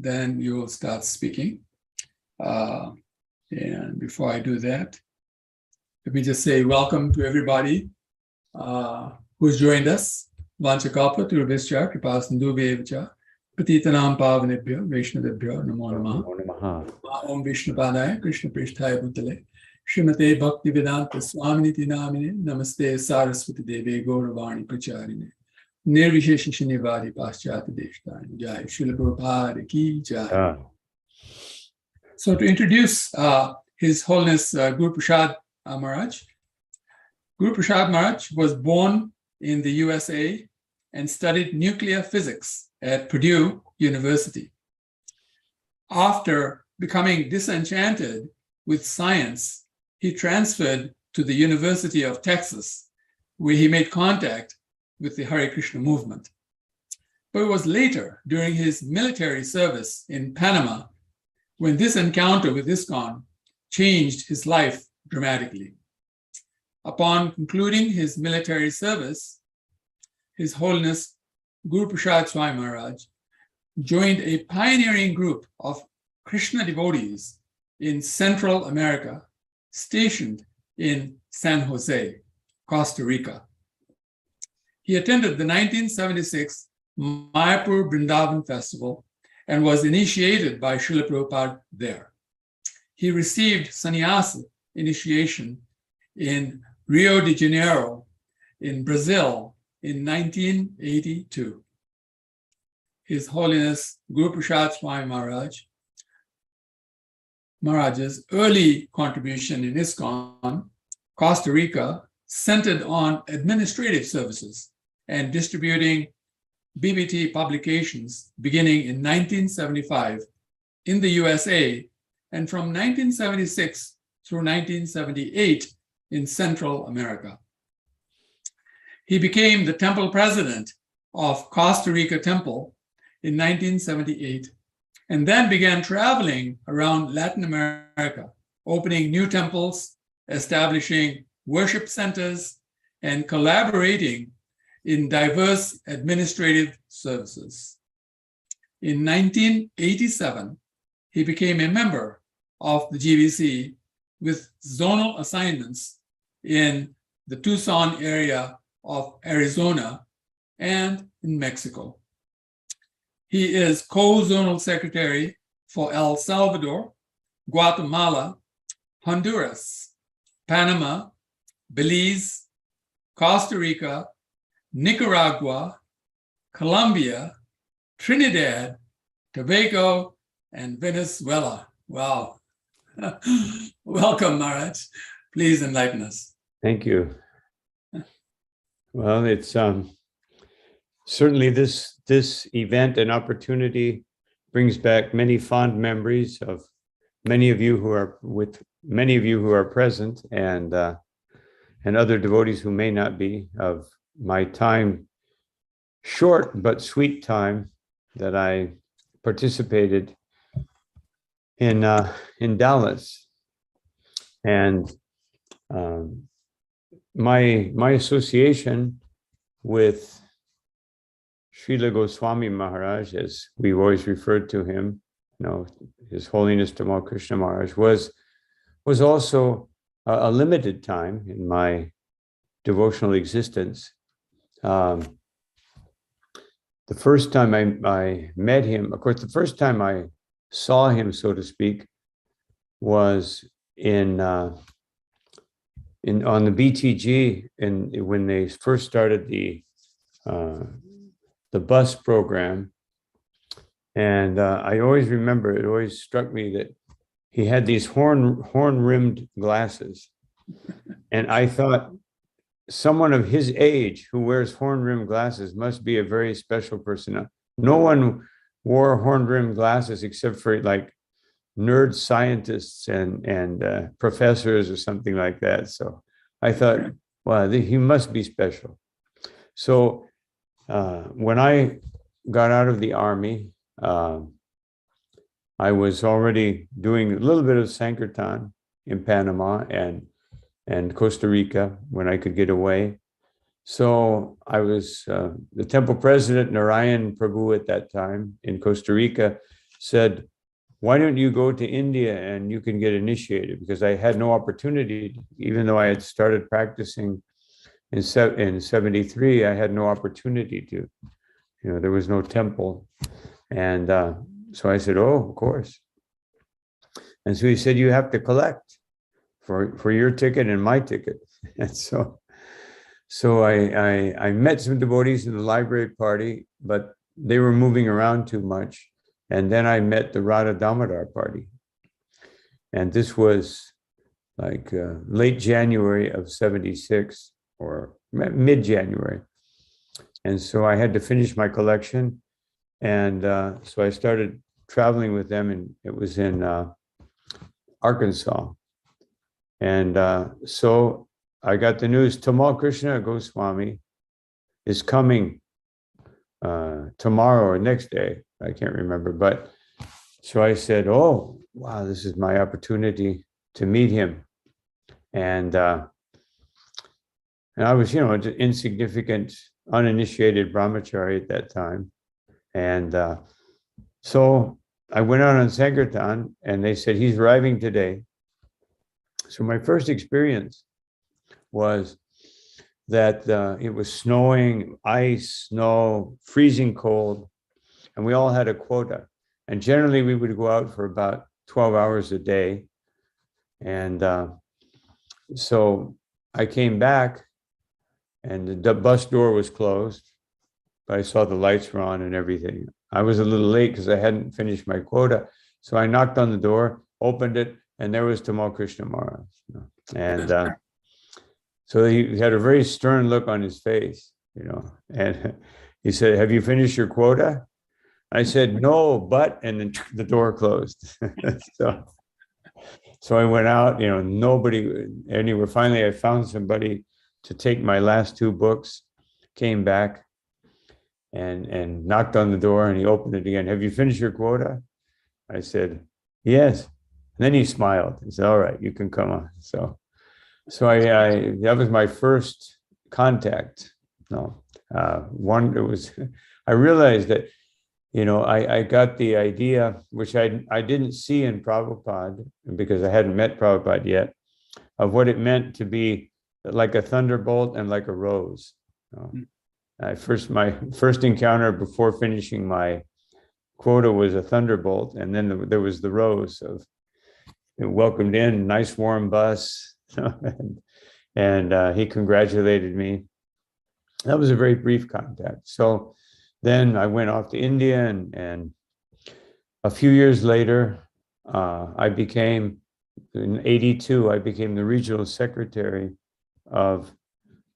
then you'll start speaking. And before I do that, let me just say welcome to everybody who's joined us. Vanchakalpa Turubhischa Kripasindhuvevacha Patitanam Pavanebhyo Vaishnavebhyo Namo Namaha. Om Vishnupadaya Krishna Prishtaya Bhutale Srimate Bhaktivedanta Swaminiti Namine Namaste Saraswati Deve Gauravani Pracharine Nirvisheshishinivari Paschati Deshtani Jai Srila Prabhupada Ki Jai. So to introduce His Holiness Guru Prasad Maharaj. Guru Prasad Maharaj was born in the USA and studied nuclear physics at Purdue University. After becoming disenchanted with science, he transferred to the University of Texas, where he made contact with the Hare Krishna movement. But it was later, during his military service in Panama, when this encounter with ISKCON changed his life dramatically. Upon concluding his military service, His Holiness Guru Prasad Swami Maharaj joined a pioneering group of Krishna devotees in Central America, stationed in San Jose, Costa Rica. He attended the 1976 Mayapur Vrindavan Festival and was initiated by Srila Prabhupada there. He received sannyasa initiation in Rio de Janeiro, in Brazil, in 1982. His Holiness Guru Prasad Swami Maharaj's early contribution in ISKCON, Costa Rica, centered on administrative services and distributing BBT publications beginning in 1975 in the USA and from 1976 through 1978 in Central America. He became the temple president of Costa Rica Temple in 1978 and then began traveling around Latin America, opening new temples, establishing worship centers, and collaborating in diverse administrative services. In 1987, he became a member of the GBC with zonal assignments in the Tucson area of Arizona and in Mexico. He is co-zonal secretary for El Salvador, Guatemala, Honduras, Panama, Belize, Costa Rica, Nicaragua, Colombia, Trinidad, Tobago, and Venezuela. Wow. Welcome, Maharaj. Please enlighten us. Thank you. Well, it's certainly this event and opportunity brings back many fond memories of many of you who are present and other devotees who may not be, of my time, short but sweet time that I participated in Dallas. And my association with Srila Goswami Maharaj, as we've always referred to him, His Holiness Tamal Krishna Maharaj, was also a limited time in my devotional existence. The first time I met him, of course, the first time I saw him, so to speak, was on the BTG, and when they first started the bus program. And I always remember, it always struck me that he had these horn-rimmed glasses. And I thought, someone of his age who wears horn-rimmed glasses must be a very special person. No one wore horn-rimmed glasses except for like nerd scientists and professors or something like that. So I thought, wow, he must be special. So when I got out of the army, I was already doing a little bit of Sankirtan in Panama and Costa Rica when I could get away. So I was the temple president, Narayan Prabhu, at that time in Costa Rica, said, why don't you go to India and you can get initiated? Because I had no opportunity, even though I had started practicing in 73, I had no opportunity to, there was no temple. And so I said, oh, of course. And so he said, you have to collect for your ticket and my ticket. And so I met some devotees in the library party, but they were moving around too much. And then I met the Radha Damodar party. And this was like late January of 76 or mid-January. And so I had to finish my collection. And so I started traveling with them, and it was in Arkansas. And so I got the news, Tamal Krishna Goswami is coming tomorrow or next day. I can't remember. But so I said, oh, wow, this is my opportunity to meet him. And I was, an insignificant, uninitiated brahmachari at that time. And so I went out on Sankirtan, and they said, he's arriving today. So my first experience was that it was snowing, ice, snow, freezing cold, and we all had a quota. And generally we would go out for about 12 hours a day. And so I came back, and the bus door was closed, but I saw the lights were on and everything. I was a little late because I hadn't finished my quota. So I knocked on the door, opened it, and there was Tamal Krishna Maharaj. And so he had a very stern look on his face, and he said, have you finished your quota? I said, no, but, and then the door closed. So I went out, nobody anywhere. Finally, I found somebody to take my last two books, came back and knocked on the door, and he opened it again. Have you finished your quota? I said, yes. And then he smiled and said, all right, you can come on. So I that was my first contact. I realized that, I got the idea, which I didn't see in Prabhupada, because I hadn't met Prabhupada yet, of what it meant to be like a thunderbolt and like a rose. My first encounter before finishing my quota was a thunderbolt, and then there was the rose of welcomed in, nice warm bus, and he congratulated me. That was a very brief contact. So then I went off to India, and a few years later, in 82, I became the regional secretary of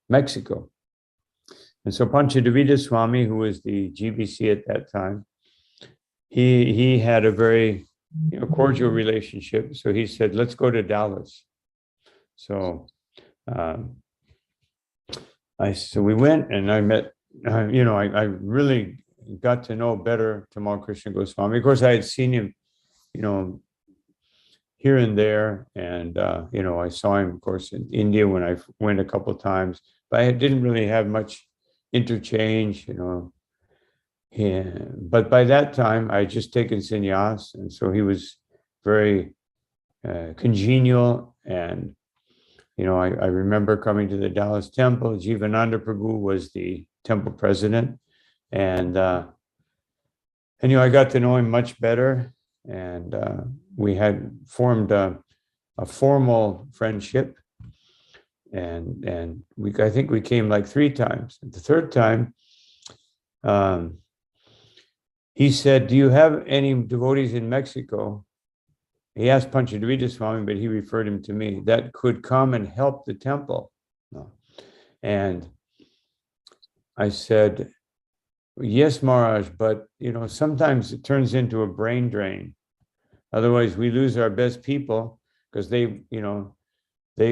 Mexico. And so Panchadevita Swami, who was the GBC at that time, he had a very cordial relationship. So he said, let's go to Dallas. So we went, and I met, I really got to know better Tamal Krishna Goswami. Of course, I had seen him, here and there. And, I saw him, of course, in India when I went a couple of times, but I didn't really have much interchange, but by that time I had just taken sannyas, and so he was very congenial. And I remember coming to the Dallas temple. Jivananda Prabhu was the temple president, and I got to know him much better, and we had formed a formal friendship. And I think we came like 3 times. The third time, he said, do you have any devotees in Mexico? He asked Panchadevita Swami, but he referred him to me, that could come and help the temple. And I said, yes, Maharaj, but sometimes it turns into a brain drain. Otherwise, we lose our best people, because they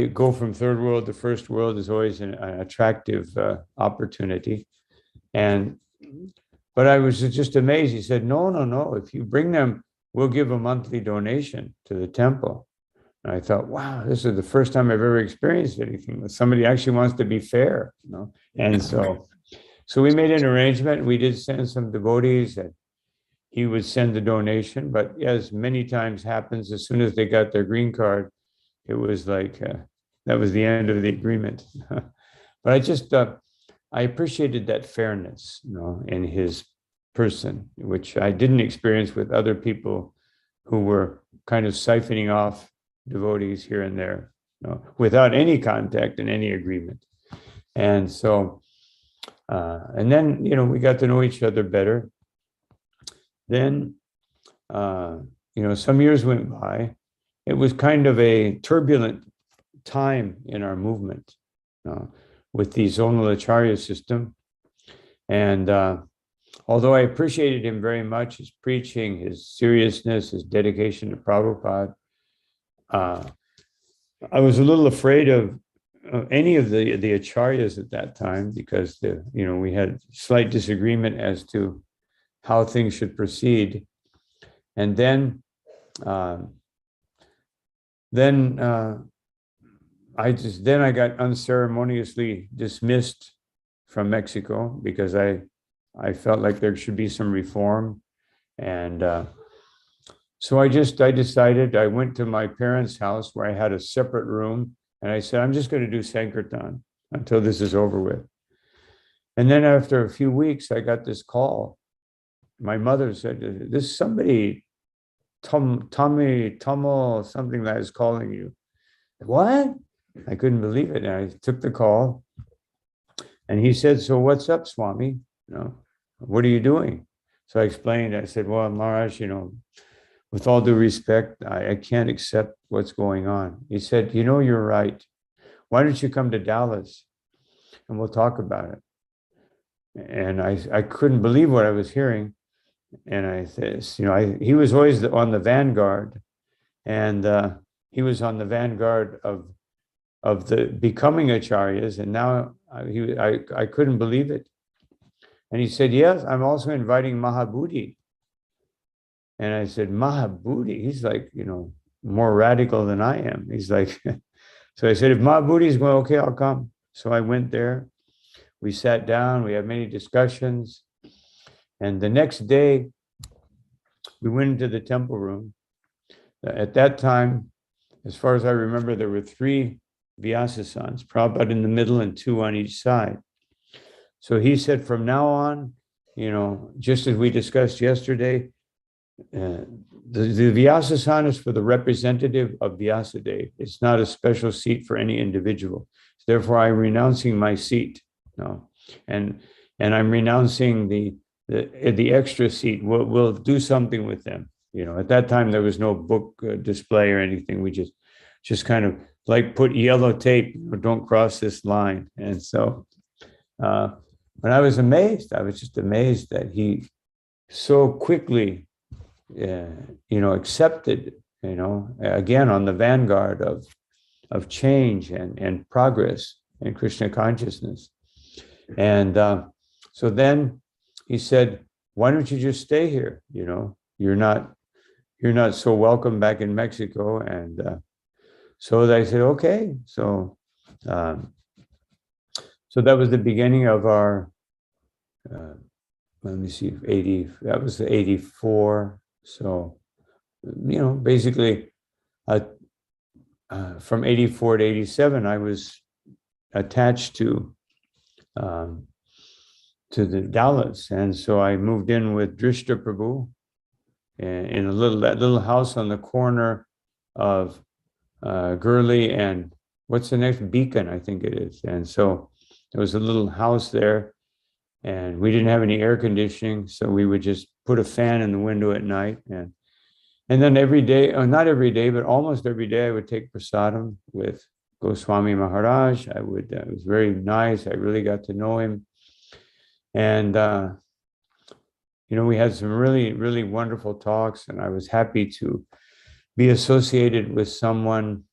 go from third world to first world is always an attractive opportunity. But I was just amazed. He said, no. If you bring them, we'll give a monthly donation to the temple. And I thought, wow, this is the first time I've ever experienced anything that somebody actually wants to be fair, And so we made an arrangement. We did send some devotees, and he would send the donation. But as many times happens, as soon as they got their green card, it was like that was the end of the agreement. But I appreciated that fairness, in his person, which I didn't experience with other people who were kind of siphoning off devotees here and there, without any contact and any agreement. And so, and then, we got to know each other better. Then, some years went by. It was kind of a turbulent time in our movement with the zonal acharya system. And although I appreciated him very much, his preaching, his seriousness, his dedication to Prabhupada, I was a little afraid of any of the acharyas at that time, because we had slight disagreement as to how things should proceed. And then I got unceremoniously dismissed from Mexico because I felt like there should be some reform. And so I decided, I went to my parents' house where I had a separate room, and I said, I'm just going to do Sankirtan until this is over with. And then after a few weeks, I got this call. My mother said, this somebody, Tamal, something that is calling you. What? I couldn't believe it. And I took the call, and he said, so what's up, Swami? What are you doing? So I explained. I said, well, Maharaj, with all due respect, I can't accept what's going on. He said, you're right. Why don't you come to Dallas and we'll talk about it? And I couldn't believe what I was hearing. And I said, he was always on the vanguard, and he was on the vanguard of the becoming acharyas. And now I couldn't believe it. And he said, yes, I'm also inviting Mahabodhi. And I said, Mahabodhi? He's like, more radical than I am. He's like, so I said, if Mahabodhi is going, okay, I'll come. So I went there. We sat down. We had many discussions. And the next day, we went into the temple room. At that time, as far as I remember, there were 3 Vyasasans, Prabhupada in the middle and 2 on each side. So he said, from now on, just as we discussed yesterday, the Vyasasana is for the representative of Vyasadeva. It's not a special seat for any individual. Therefore, I'm renouncing my seat. And I'm renouncing the extra seat. We'll do something with them. At that time, there was no book display or anything. We just kind of like put yellow tape, don't cross this line. And so when I was just amazed that he so quickly, accepted, again, on the vanguard of change and progress in Krishna consciousness. And so then he said, why don't you just stay here? You're not so welcome back in Mexico. And so I said, okay. So that was the beginning of our, let me see, that was the 84. So, basically from 84 to 87, I was attached to the Dallas. And so I moved in with Drishta Prabhu in that little house on the corner of Gurley and what's the next, Beacon, I think it is. And so there was a little house there, and we didn't have any air conditioning. So we would just put a fan in the window at night. And then every day, not every day, but almost every day, I would take prasadam with Goswami Maharaj. It was very nice. I really got to know him. And, we had some really, really wonderful talks, and I was happy to be associated with someone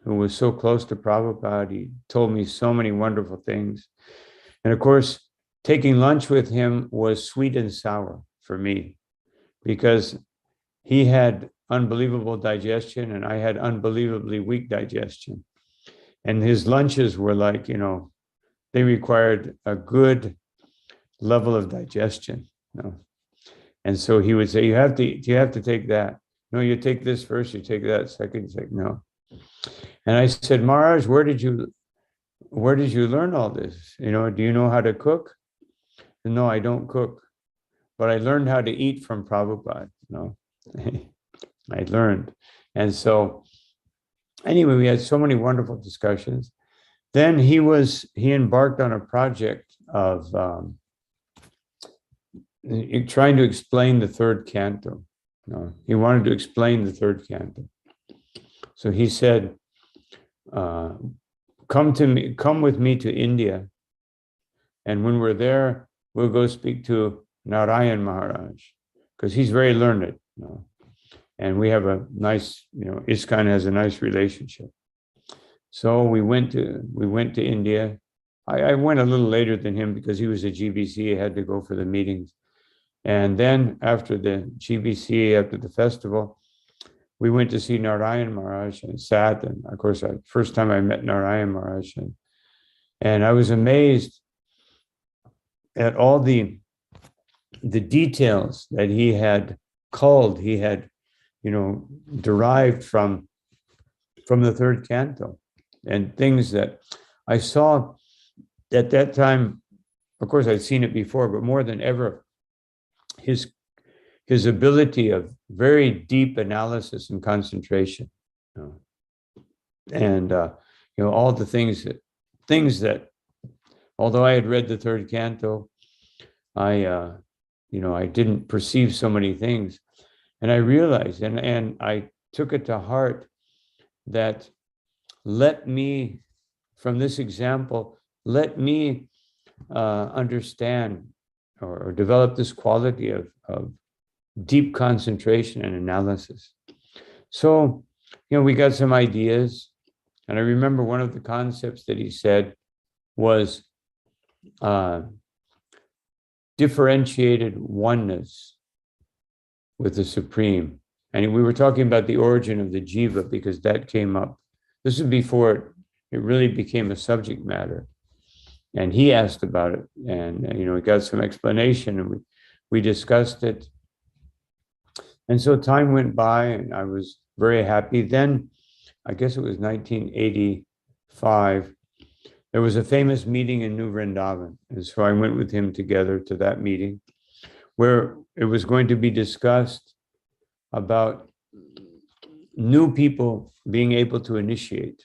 who was so close to Prabhupada. He told me so many wonderful things. And of course, taking lunch with him was sweet and sour for me, because he had unbelievable digestion and I had unbelievably weak digestion. And his lunches were like, they required a good level of digestion. And so he would say, you have to take that. No, you take this first, you take that second. He's like, no. And I said, Maharaj, where did you learn all this? Do you know how to cook? No, I don't cook, but I learned how to eat from Prabhupada. I learned. And so anyway, we had so many wonderful discussions. Then he embarked on a project of trying to explain the third canto. He wanted to explain the third canto. So he said, come with me to India. And when we're there, we'll go speak to Narayan Maharaj, because he's very learned. And we have a nice, ISKCON has a nice relationship. So we went to India. I went a little later than him because he was a GBC. He had to go for the meetings. And then after the GBC, after the festival, we went to see Narayan Maharaj and sat. And of course, first time I met Narayan Maharaj, and I was amazed at all the details that he had derived from the third canto, and things that I saw at that time. Of course, I'd seen it before, but more than ever, his ability of very deep analysis and concentration, and all the things that, although I had read the third canto, I didn't perceive so many things, and I realized, and I took it to heart, that from this example, let me understand or develop this quality of deep concentration and analysis. So, we got some ideas, and I remember one of the concepts that he said was differentiated oneness with the Supreme. And we were talking about the origin of the jiva, because that came up. This is before it really became a subject matter. And he asked about it, and we got some explanation, and we discussed it. And so time went by, and I was very happy. Then, I guess it was 1985, there was a famous meeting in New Vrindavan. And so I went with him together to that meeting, where it was going to be discussed about new people being able to initiate,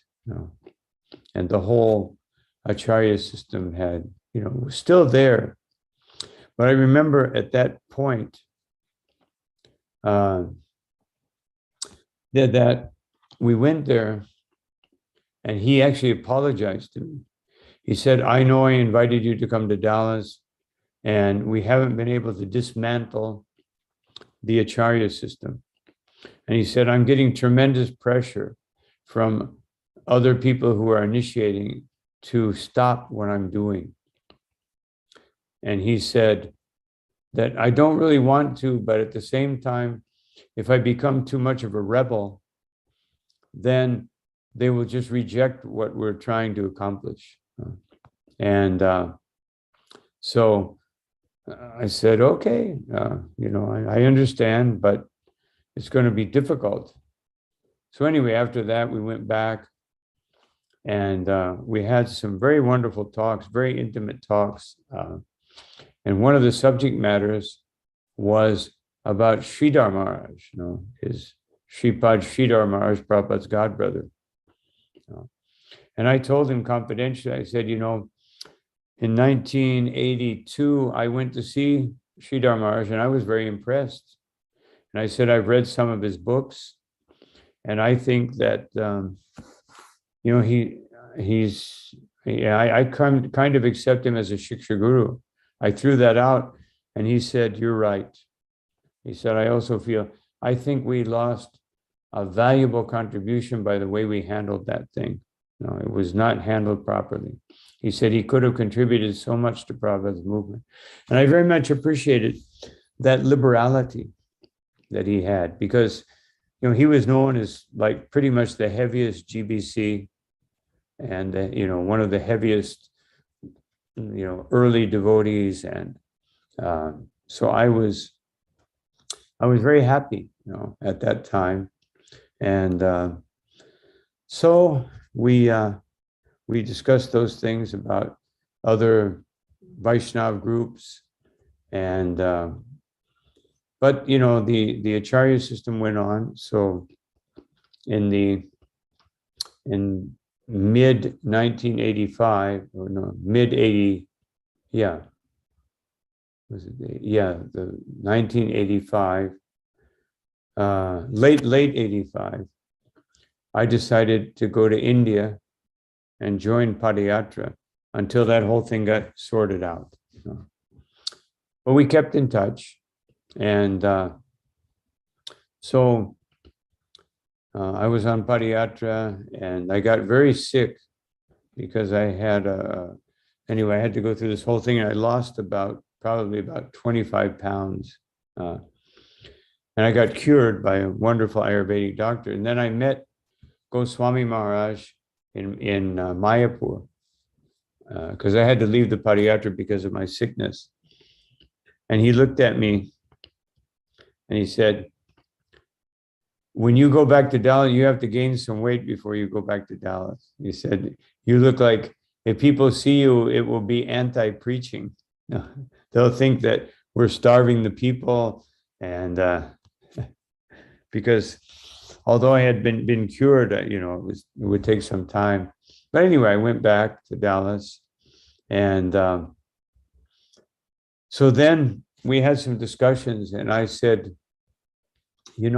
and the whole Acharya system was still there. But I remember at that point that we went there, and he actually apologized to me. He said, I know I invited you to come to Dallas, and we haven't been able to dismantle the Acharya system. And he said, I'm getting tremendous pressure from other people who are initiating to stop what I'm doing. And he said that I don't really want to, but at the same time, if I become too much of a rebel, then they will just reject what we're trying to accomplish. And so I said, okay, I understand, but it's going to be difficult. So anyway, after that, we went back, and we had some very wonderful talks, very intimate talks. And one of the subject matters was about Sridhar Maharaj, his Sripad Sridhar Maharaj, Prabhupada's godbrother. And I told him confidentially, I said, in 1982, I went to see Sridhar Maharaj, and I was very impressed. And I said, I've read some of his books, and I think that, I kind of accept him as a Shiksha Guru. I threw that out, and he said, you're right. He said, I think we lost a valuable contribution by the way we handled that thing. It was not handled properly. He said he could have contributed so much to Prabhupada's movement. And I very much appreciated that liberality that he had, because, he was known as like pretty much the heaviest GBC, and, one of the heaviest, early devotees. And so I was I was very happy, at that time. And so we discussed those things about other Vaishnav groups, and but the Acharya system went on. So in mid 1985, or no, mid 80, yeah, was it the 1985, late 85, I decided to go to India and join Padayatra until that whole thing got sorted out. But we kept in touch, and so I was on Padayatra, and I got very sick because I had anyway, I had to go through this whole thing, and I lost probably about 25 pounds. And I got cured by a wonderful Ayurvedic doctor. And then I met Goswami Maharaj in Mayapur, because I had to leave the Padayatra because of my sickness. And he looked at me and he said, when you go back to Dallas, you have to gain some weight before you go back to Dallas. He said, you look like, if people see you, it will be anti-preaching. They'll think that we're starving the people. And because although I had been cured, it would take some time. But anyway, I went back to Dallas. And so then we had some discussions, and I said, I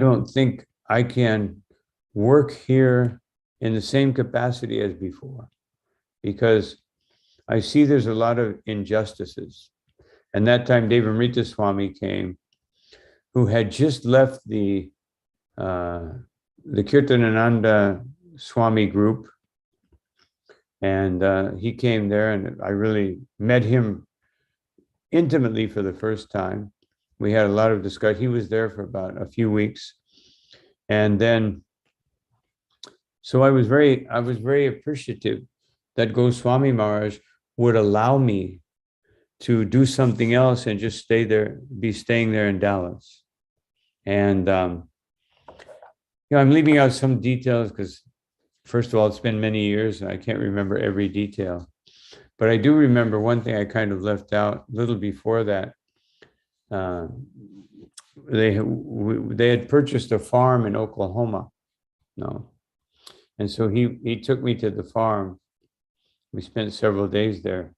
don't think I can work here in the same capacity as before, because I see there's a lot of injustices. And that time, Devamrita Swami came, who had just left the Kirtanananda Swami group. And he came there, and I really met him intimately for the first time. We had a lot of discussion. He was there for about a few weeks. And then, so I was very appreciative that Goswami Maharaj would allow me to do something else and just be staying there in Dallas. And, I'm leaving out some details because, first of all, it's been many years and I can't remember every detail. But I do remember one thing I kind of left out a little before that. They had purchased a farm in Oklahoma. And so he took me to the farm. We spent several days there.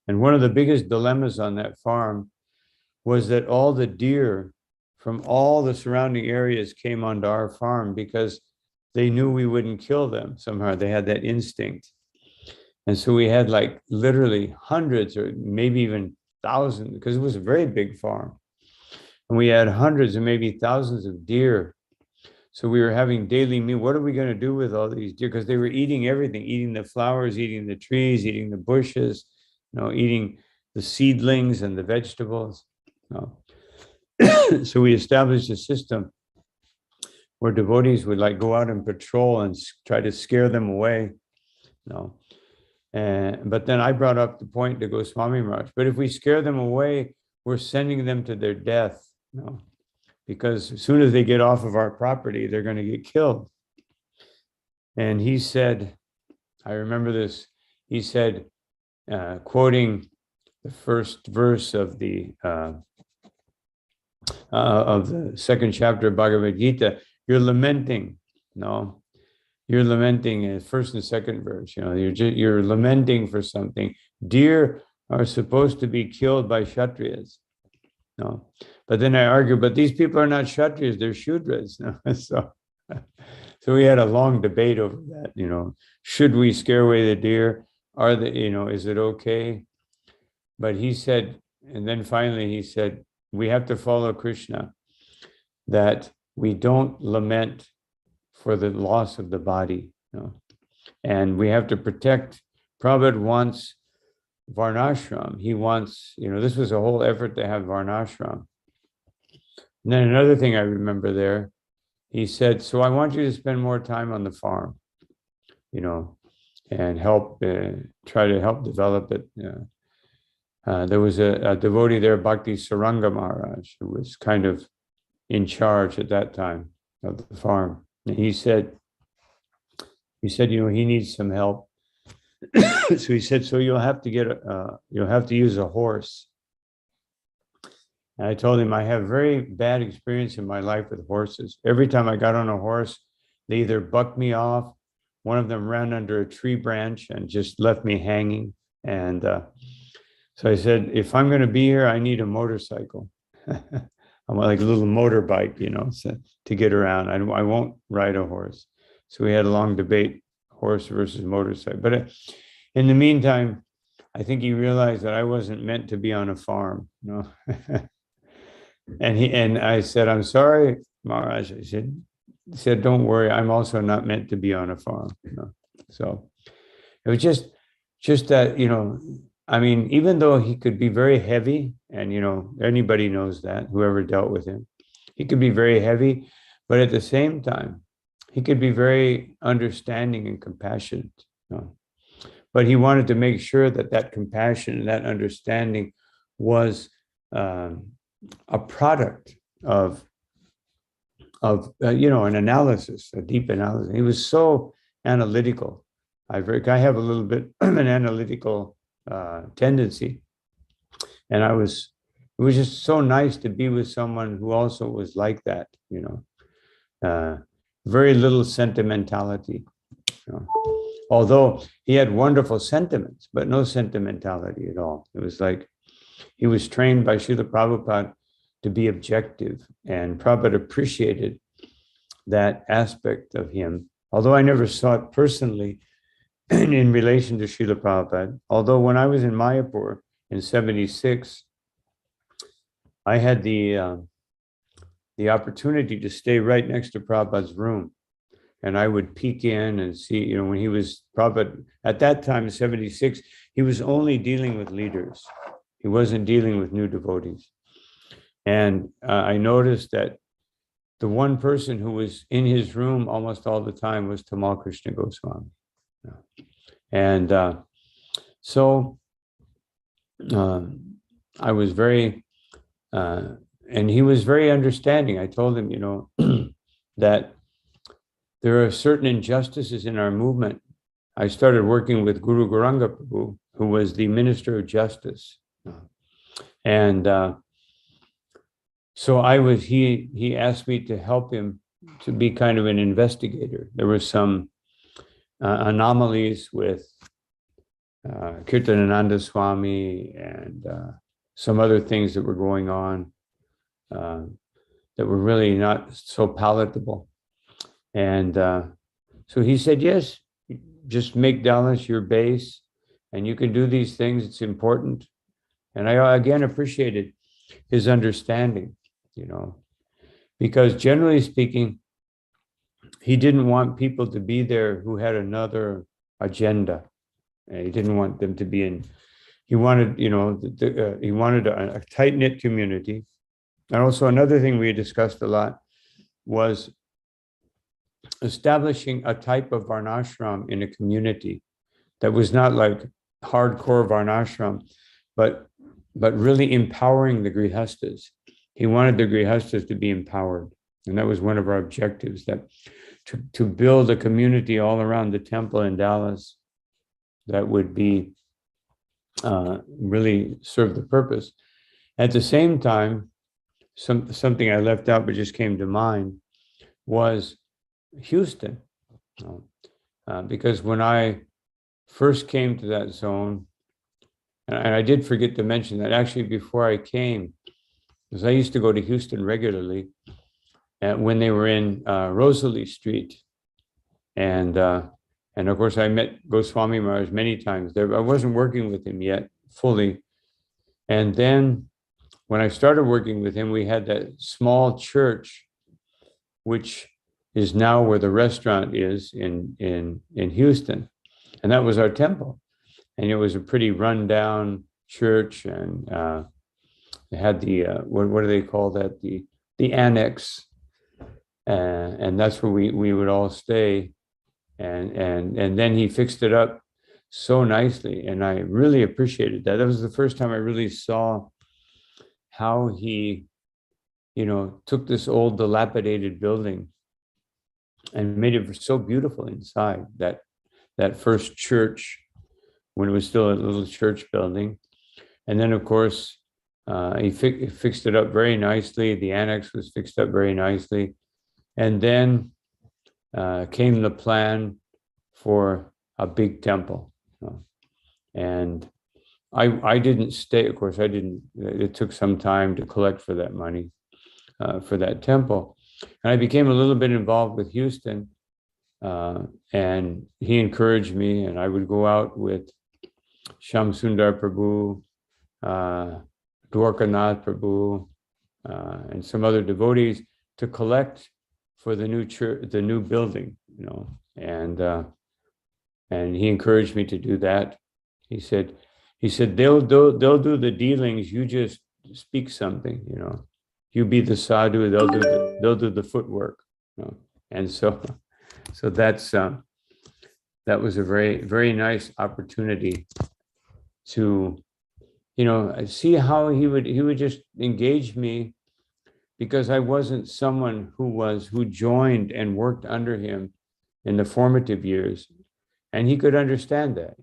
And one of the biggest dilemmas on that farm was that all the deer from all the surrounding areas came onto our farm because they knew we wouldn't kill them somehow. They had that instinct. And so we had like literally hundreds or maybe even thousands, because it was a very big farm. And we had hundreds and maybe thousands of deer. So we were having daily meal. What are we going to do with all these deer? Because they were eating everything, eating the flowers, eating the trees, eating the bushes, eating the seedlings and the vegetables. So we established a system where devotees would like go out and patrol and try to scare them away. But then I brought up the point to Goswami Maharaj, but if we scare them away, we're sending them to their death. Because as soon as they get off of our property, they're going to get killed. And he said, I remember this, he said, quoting the first verse of the second chapter of Bhagavad Gita, you're lamenting, you're lamenting, first and second verse, you're lamenting for something. Deer are supposed to be killed by Kshatriyas. But then I argue, but these people are not Kshatriyas, they're Shudras. So we had a long debate over that, should we scare away the deer? Is it okay? But he said, and then finally he said, we have to follow Krishna, that we don't lament for the loss of the body. And we have to protect. Prabhupada wants Varnashram. He wants, this was a whole effort to have Varnashram. And then another thing I remember there, he said, so I want you to spend more time on the farm, and help, try to help develop it. there was a devotee there, Bhakti Saranga Maharaj, who was kind of in charge at that time of the farm. And he said, he needs some help. So he said, so you'll have to use a horse. And I told him, I have very bad experience in my life with horses. Every time I got on a horse, they either bucked me off. One of them ran under a tree branch and just left me hanging. And so I said, if I'm going to be here, I need a motorcycle. I want like a little motorbike, so, to get around. I won't ride a horse. So we had a long debate, horse versus motorcycle. But in the meantime, I think he realized that I wasn't meant to be on a farm. And I said, I'm sorry, Maharaj. He said, don't worry, I'm also not meant to be on a farm. So it was just that, I mean, even though he could be very heavy, and anybody knows that, whoever dealt with him, he could be very heavy, but at the same time, he could be very understanding and compassionate. But he wanted to make sure that compassion and that understanding was a product of an analysis, a deep analysis. He was so analytical. I have a little bit of an analytical tendency, and it was just so nice to be with someone who also was like that. Very little sentimentality. Although he had wonderful sentiments, but no sentimentality at all. It was like he was trained by Srila Prabhupada to be objective, and Prabhupada appreciated that aspect of him. Although I never saw it personally in relation to Srila Prabhupada, although when I was in Mayapur in 76, I had the opportunity to stay right next to Prabhupada's room. And I would peek in and see, when he was Prabhupada, at that time, 76, he was only dealing with leaders. He wasn't dealing with new devotees. And I noticed that the one person who was in his room almost all the time was Tamal Krishna Goswami. And so I was very, and he was very understanding. I told him, that there are certain injustices in our movement. I started working with Guru Gauranga Prabhu, who was the Minister of Justice. And so he asked me to help him to be kind of an investigator. There were some anomalies with Kirtanananda Swami and some other things that were going on that were really not so palatable. And so he said, yes, just make Dallas your base and you can do these things. It's important. And I, again, appreciated his understanding, because generally speaking, he didn't want people to be there who had another agenda. And he didn't want them to be in, he wanted, he wanted a tight-knit community. And also another thing we discussed a lot was establishing a type of varnashram in a community that was not like hardcore varnashram, but really empowering the grihastas. He wanted the grihastas to be empowered. And that was one of our objectives, that to build a community all around the temple in Dallas that would be really serve the purpose. At the same time, something I left out but just came to mind was Houston. Because when I first came to that zone, and I did forget to mention that actually before I came, because I used to go to Houston regularly, when they were in Rosalie Street. And of course, I met Goswami Maharaj many times there. I wasn't working with him yet fully. And then when I started working with him, we had that small church, which is now where the restaurant is in Houston. And that was our temple. And it was a pretty rundown church. And it had the, what do they call that? The annex. And that's where we would all stay. And then he fixed it up so nicely. And I really appreciated that. That was the first time I really saw how he, took this old dilapidated building and made it so beautiful inside, that first church when it was still a little church building. And then, of course, he fixed it up very nicely. The annex was fixed up very nicely. And then came the plan for a big temple. And I didn't stay, of course, it took some time to collect for that money, for that temple. And I became a little bit involved with Houston, and he encouraged me, and I would go out with Sham Sundar Prabhu, Dwarkanath Prabhu, and some other devotees to collect for the new church, the new building, and he encouraged me to do that. He said they'll do the dealings. You just speak something, You be the sadhu. They'll do the footwork, And so that was a very, very nice opportunity to, see how he would just engage me, because I wasn't someone who joined and worked under him in the formative years. And he could understand that,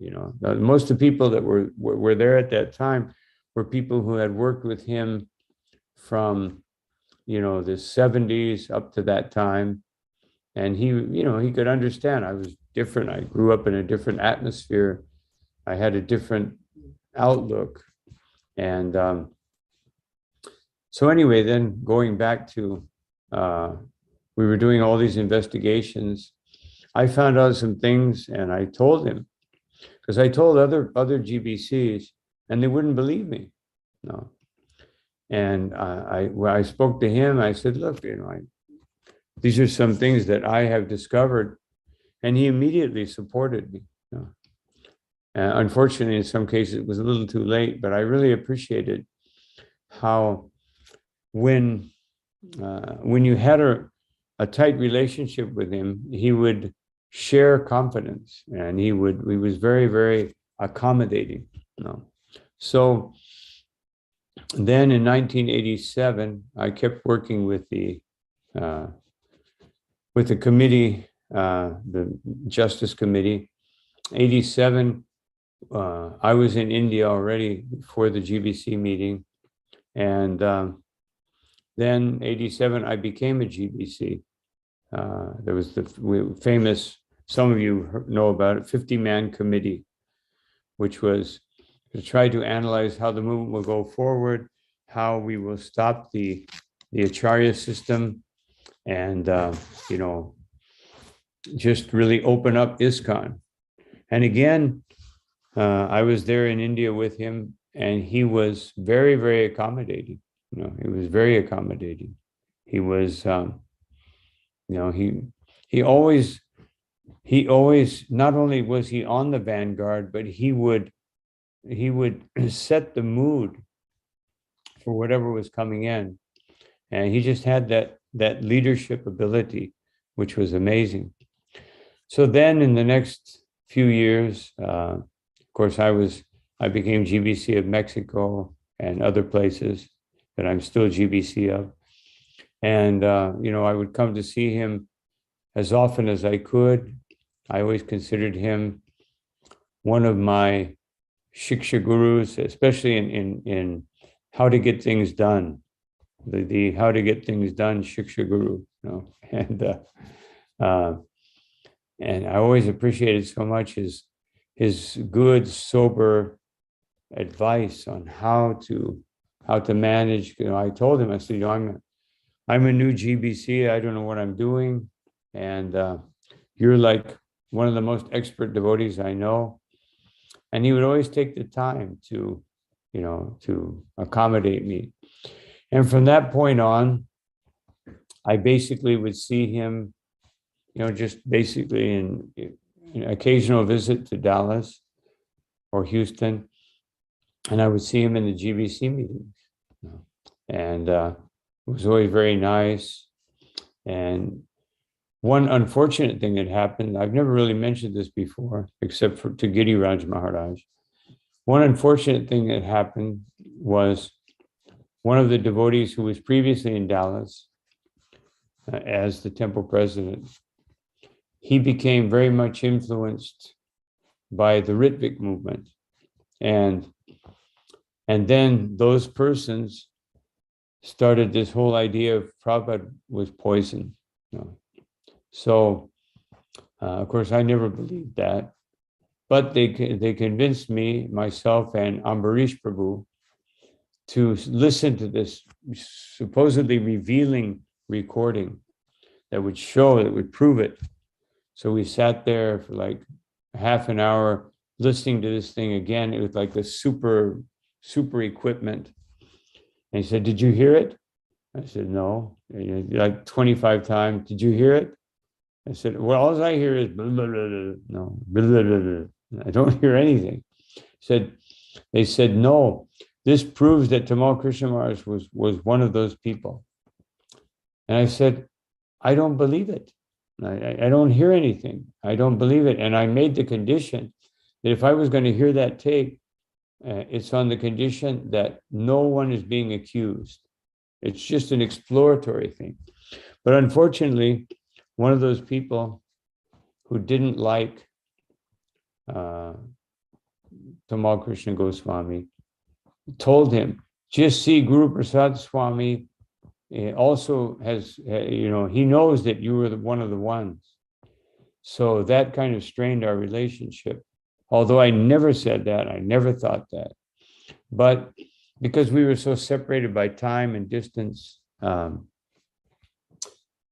Most of the people that were there at that time were people who had worked with him from, the 70s up to that time. And he could understand I was different. I grew up in a different atmosphere. I had a different outlook. And so anyway, then going back to, we were doing all these investigations. I found out some things, and I told him, because I told other GBCs, and they wouldn't believe me. No. And when I spoke to him, I said, look, these are some things that I have discovered. And he immediately supported me. Unfortunately, in some cases, it was a little too late, but I really appreciated how when you had a tight relationship with him, he would share confidence, and he was very, very accommodating. So then in 1987, I kept working with the committee, the Justice Committee. 87, I was in India already for the GBC meeting. And then 87, I became a GBC. There was the famous, some of you know about it, 50-man committee, which was to try to analyze how the movement will go forward, how we will stop the Acharya system, and, just really open up ISKCON. And again, I was there in India with him, and he was very, very accommodating. He was very accommodating. He was, he always, not only was he on the vanguard, but he would set the mood for whatever was coming in. And he just had that leadership ability, which was amazing. So then in the next few years, of course, I became GBC of Mexico and other places that I'm still GBC of. And, I would come to see him as often as I could. I always considered him one of my Shiksha gurus, especially in how to get things done. The how to get things done Shiksha guru, and I always appreciated so much his good, sober advice on how to manage. I told him, I said, I'm a new GBC. I don't know what I'm doing, and you're like one of the most expert devotees I know. And he would always take the time to accommodate me. And from that point on, I basically would see him, just basically in occasional visit to Dallas or Houston, and I would see him in the GBC meetings. And it was always very nice. And one unfortunate thing that happened, I've never really mentioned this before, except for to Giriraj Maharaj. One unfortunate thing that happened was one of the devotees who was previously in Dallas as the temple president, he became very much influenced by the Ritvik movement. And then those persons started this whole idea of Prabhupada was poison. So, of course, I never believed that. But they convinced me, myself, and Ambarish Prabhu to listen to this supposedly revealing recording that would show, that would prove it. So we sat there for like half an hour listening to this thing again. It was like the super equipment. And he said, "Did you hear it?" I said, "No." Like 25 times. "Did you hear it?" I said, "Well, all I hear is blah, blah, blah, blah. No, blah, blah, blah, blah. I don't hear anything." They said, "No, this proves that Tamal Krishna Maharaj was one of those people." And I said, "I don't believe it. I don't hear anything. I don't believe it." And I made the condition that if I was going to hear that tape, it's on the condition that no one is being accused. It's just an exploratory thing. But unfortunately, one of those people who didn't like Tamal Krishna Goswami told him, "Just see, Guru Prasad Swami also has, he knows that you were one of the ones." So that kind of strained our relationship. Although I never said that, I never thought that. But because we were so separated by time and distance,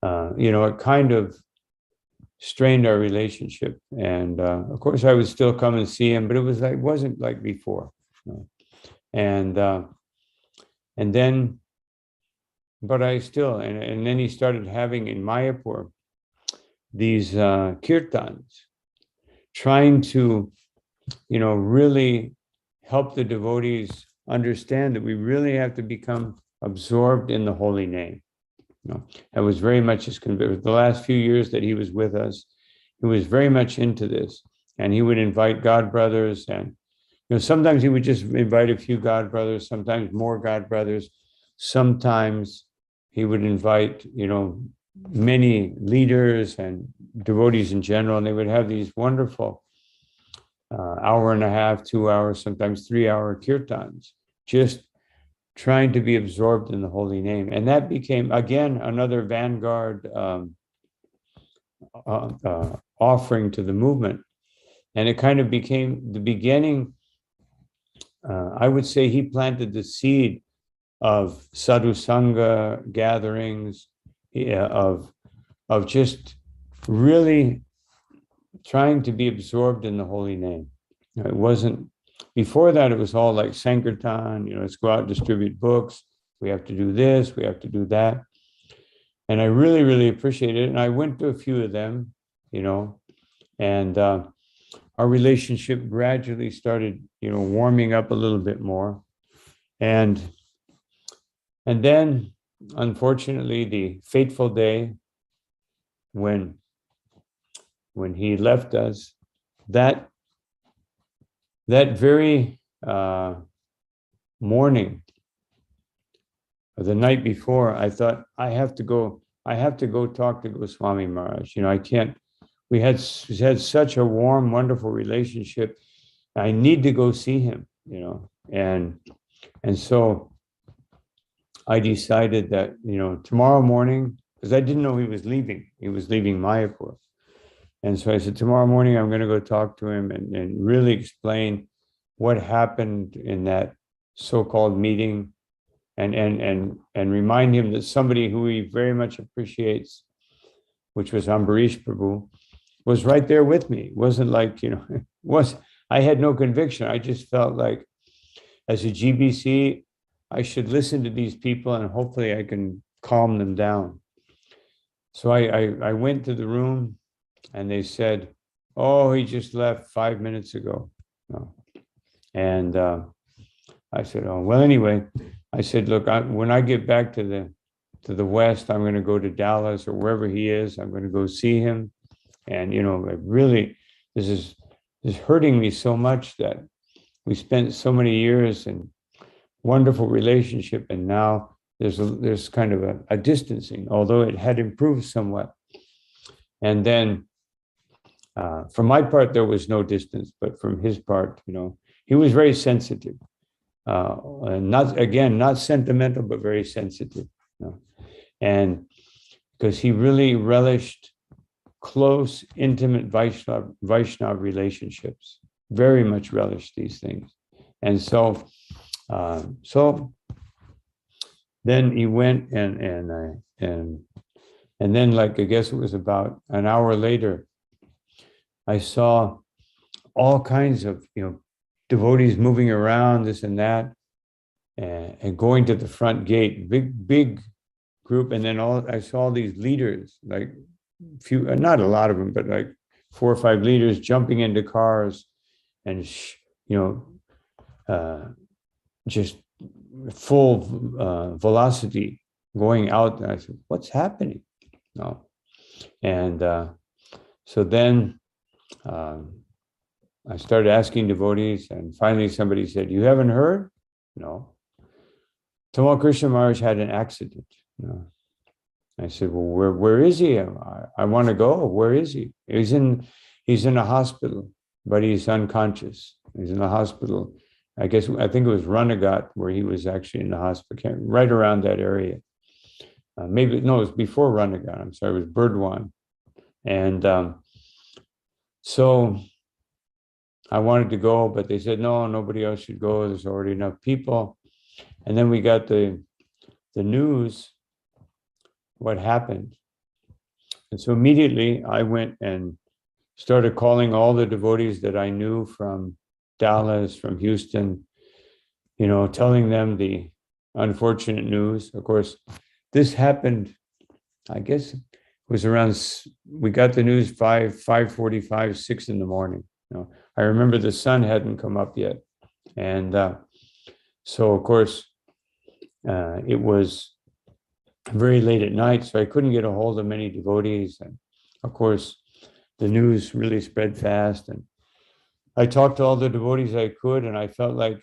it kind of strained our relationship. And of course, I would still come and see him, but it wasn't like before. And then, but I still, and then he started having in Mayapur these kirtans, trying to, really help the devotees understand that we really have to become absorbed in the holy name. I was very much his conviction. The last few years that he was with us, he was very much into this, and he would invite God brothers, and sometimes he would just invite a few God brothers, sometimes more God brothers, sometimes he would invite many leaders and devotees in general, and they would have these wonderful hour and a half, 2 hours, sometimes 3 hour kirtans, just trying to be absorbed in the holy name. And that became, again, another vanguard offering to the movement. And it kind of became the beginning. I would say he planted the seed of sadhu sangha gatherings, of just really trying to be absorbed in the holy name. It wasn't, before that, it was all like Sankirtan, let's go out and distribute books. We have to do this, we have to do that. And I really, really appreciated it. And I went to a few of them, and our relationship gradually started, warming up a little bit more. And then, unfortunately, the fateful day when he left us, that very morning, or the night before, I thought, I have to go talk to Goswami Maharaj. I can't, we had such a warm, wonderful relationship. I need to go see him, and so I decided that, tomorrow morning, because I didn't know he was leaving Mayapur. And so I said, tomorrow morning, I'm going to go talk to him and really explain what happened in that so-called meeting, and remind him that somebody who he very much appreciates, which was Ambarish Prabhu, was right there with me. It wasn't like, I had no conviction. I just felt like as a GBC, I should listen to these people and hopefully I can calm them down. So I went to the room, and they said, "Oh, he just left 5 minutes ago." And I said, "Oh, well, anyway," I said, "Look, when I get back to to the west. I'm going to go to Dallas or wherever he is. I'm going to go see him. And, it really, this is hurting me so much that we spent so many years in wonderful relationship. And now there's kind of a distancing, although it had improved somewhat. And then from my part, there was no distance, but from his part, he was very sensitive. And not sentimental, but very sensitive. And because he really relished close, intimate Vaishnava relationships, very much relished these things. And so then he went and then, like, I guess it was about an hour later, I saw all kinds of devotees moving around, this and that, and going to the front gate, big group. And then I saw all these leaders, like few, not a lot of them, but like 4 or 5 leaders jumping into cars and just full velocity going out. And I said, what's happening? No. And so then I started asking devotees, and finally somebody said, you haven't heard? No. Tamal Krishna Maharaj had an accident. No. I said, well, where is he? I want to go. Where is he? He's in a hospital, but he's unconscious. He's in the hospital. I think it was Ranagat where he was actually in the hospital, right around that area. It was before Ranagat. I'm sorry, it was Burdwan. And so I wanted to go, but they said, no, nobody else should go. There's already enough people. And then we got the news, what happened. And so immediately I went and started calling all the devotees that I knew from Dallas, from Houston, telling them the unfortunate news. Of course, this happened, I guess it was around, we got the news 5:45, 6 in the morning. I remember the sun hadn't come up yet. And so, of course, it was very late at night, so I couldn't get a hold of many devotees. And of course, the news really spread fast. And I talked to all the devotees I could, and I felt like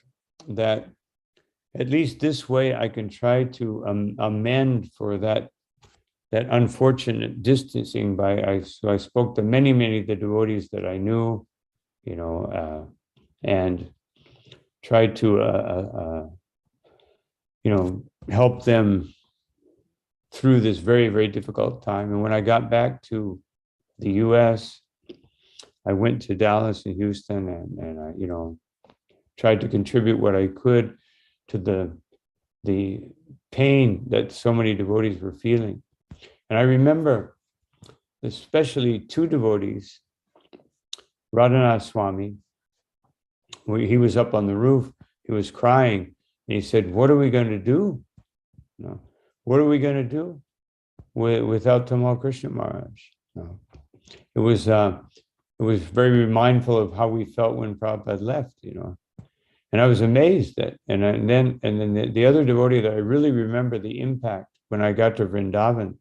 that at least this way I can try to amend for that unfortunate distancing so I spoke to many of the devotees that I knew, and tried to help them through this very, very difficult time. And when I got back to the US, I went to Dallas and Houston, and I, tried to contribute what I could to the pain that so many devotees were feeling. And I remember especially 2 devotees, Radhanath Swami, he was up on the roof, he was crying, and he said, what are we going to do? What are we going to do without Tamal Krishna Maharaj? It was very mindful of how we felt when Prabhupada left, And I was amazed and then the other devotee that I really remember the impact when I got to Vrindavan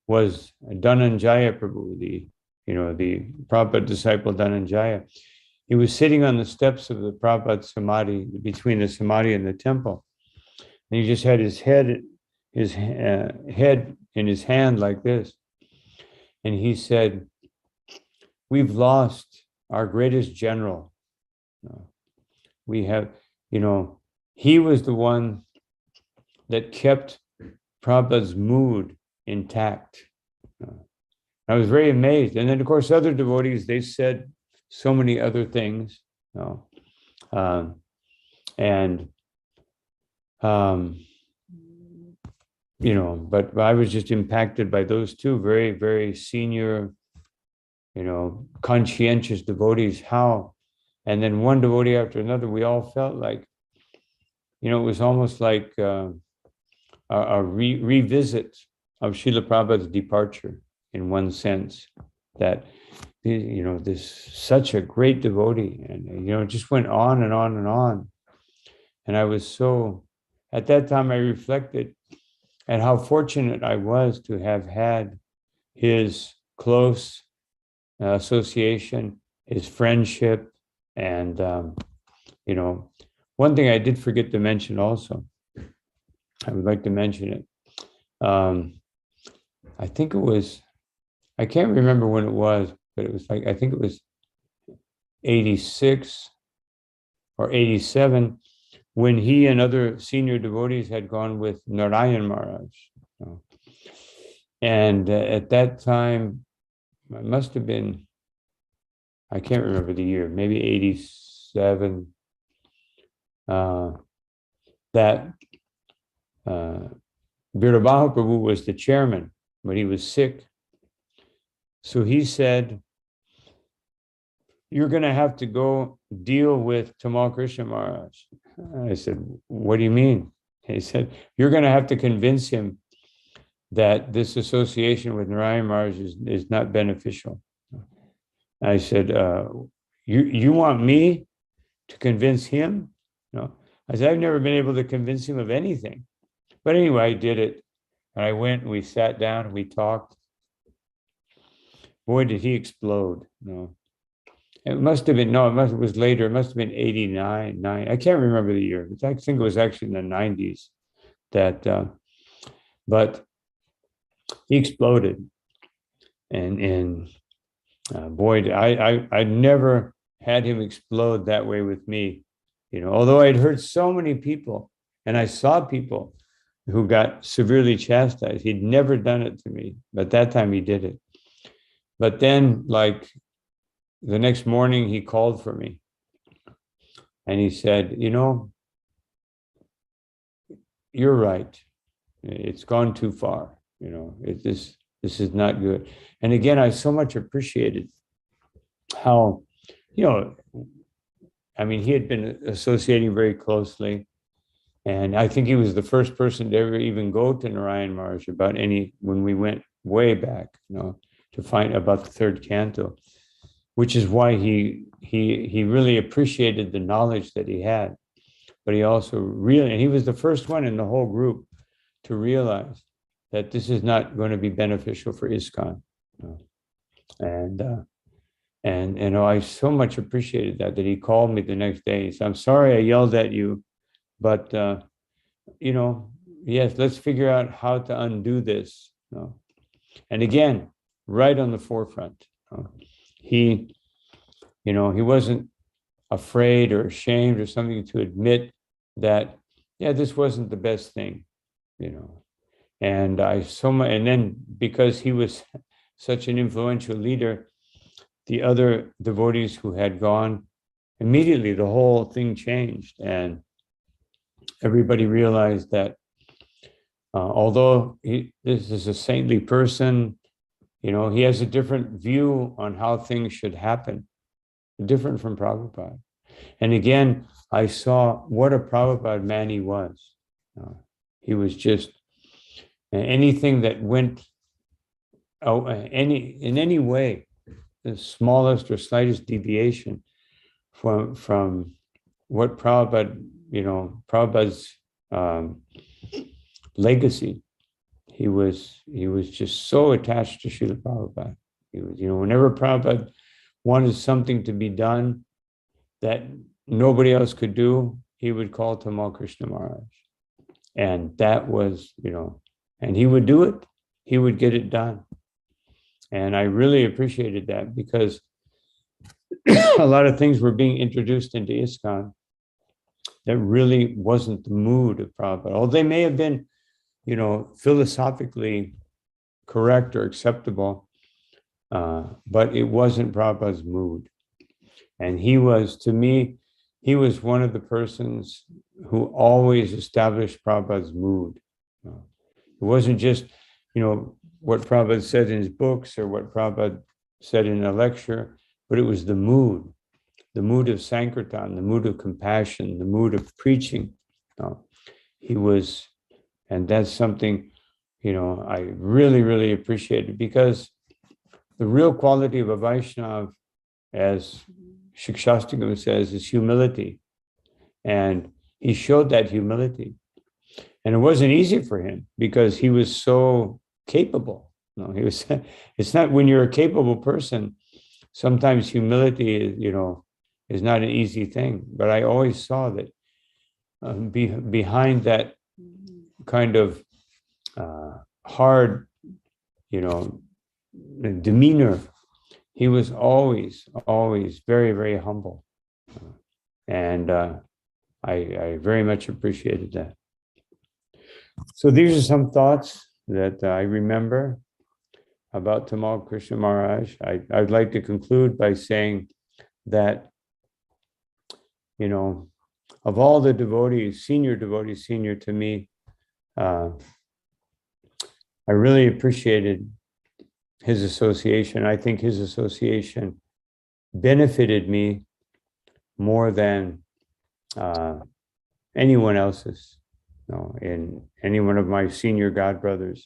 was Dhananjaya Prabhu, the Prabhupada disciple Dhananjaya. He was sitting on the steps of the Prabhupada Samadhi, between the Samadhi and the temple. And he just had his head in his hand like this. And he said, we've lost our greatest general. We have, he was the one that kept Prabhupada's mood intact. I was very amazed. And then, of course, other devotees, they said so many other things. But I was just impacted by those 2 very, very senior, conscientious devotees, and then one devotee after another, we all felt like, it was almost like a revisit of Srila Prabhupada's departure, in one sense, that, this such a great devotee, and, it just went on and on and on. And I was so, at that time I reflected, and how fortunate I was to have had his close association, his friendship, and one thing I did forget to mention also, I would like to mention it. I think it was, I can't remember when it was, but it was like, I think it was 86 or 87 when he and other senior devotees had gone with Narayan Maharaj. And at that time, it must have been, I can't remember the year, maybe 87, that Virabaha Prabhu was the chairman, but he was sick. So he said, "You're going to have to go deal with Tamal Krishna Maharaj." I said, "What do you mean?" He said, "You're going to have to convince him that this association with Narayan Maharaj is not beneficial." I said, you want me to convince him? No. I said, "I've never been able to convince him of anything." But anyway, I did it. And I went and we sat down and we talked. Boy, did he explode. No. It must have been, it was later. It must have been 89, 9. I can't remember the year. I think it was actually in the 90s but he exploded. And boy, I never had him explode that way with me. Although I'd heard so many people and I saw people who got severely chastised. He'd never done it to me, but that time he did it. But then, like, the next morning he called for me and he said, "You're right. It's gone too far. This is not good." And again, I so much appreciated how, he had been associating very closely. And I think he was the first person to ever even go to Narayan Maharaj when we went way back, to find about the third canto, which is why he really appreciated the knowledge that he had. But he also and he was the first one in the whole group to realize that this is not going to be beneficial for ISKCON. And I so much appreciated that he called me the next day. He said, "I'm sorry I yelled at you, but yes, let's figure out how to undo this." And again, right on the forefront. He wasn't afraid or ashamed or something to admit that, this wasn't the best thing, And and then because he was such an influential leader, the other devotees who had gone, immediately the whole thing changed. And everybody realized that although this is a saintly person, he has a different view on how things should happen, different from Prabhupada. And again, I saw what a Prabhupada man he was. He was just anything that went in any way, the smallest or slightest deviation from what Prabhupada's legacy. He was just so attached to Srila Prabhupada. He was, whenever Prabhupada wanted something to be done that nobody else could do, he would call Tamal Krishna Maharaj. And that was, and he would do it. He would get it done. And I really appreciated that because a lot of things were being introduced into ISKCON that really wasn't the mood of Prabhupada. Although they may have been, philosophically correct or acceptable, but it wasn't Prabhupada's mood. And to me, he was one of the persons who always established Prabhupada's mood. It wasn't just, what Prabhupada said in his books or what Prabhupada said in a lecture, but it was the mood of Sankirtan, the mood of compassion, the mood of preaching. He was, and that's something, I really, really appreciated, because the real quality of a Vaishnava, as Shikshastakam says, is humility. And he showed that humility. And it wasn't easy for him because he was so capable. No, he was. It's not when you're a capable person. Sometimes humility is not an easy thing. But I always saw that behind that kind of hard, demeanor, he was always very, very humble. And I very much appreciated that. So these are some thoughts that I remember about Tamal Krishna Maharaj. I'd like to conclude by saying that, of all the devotees, senior to me, I really appreciated his association. I think his association benefited me more than anyone else's. In any one of my senior godbrothers,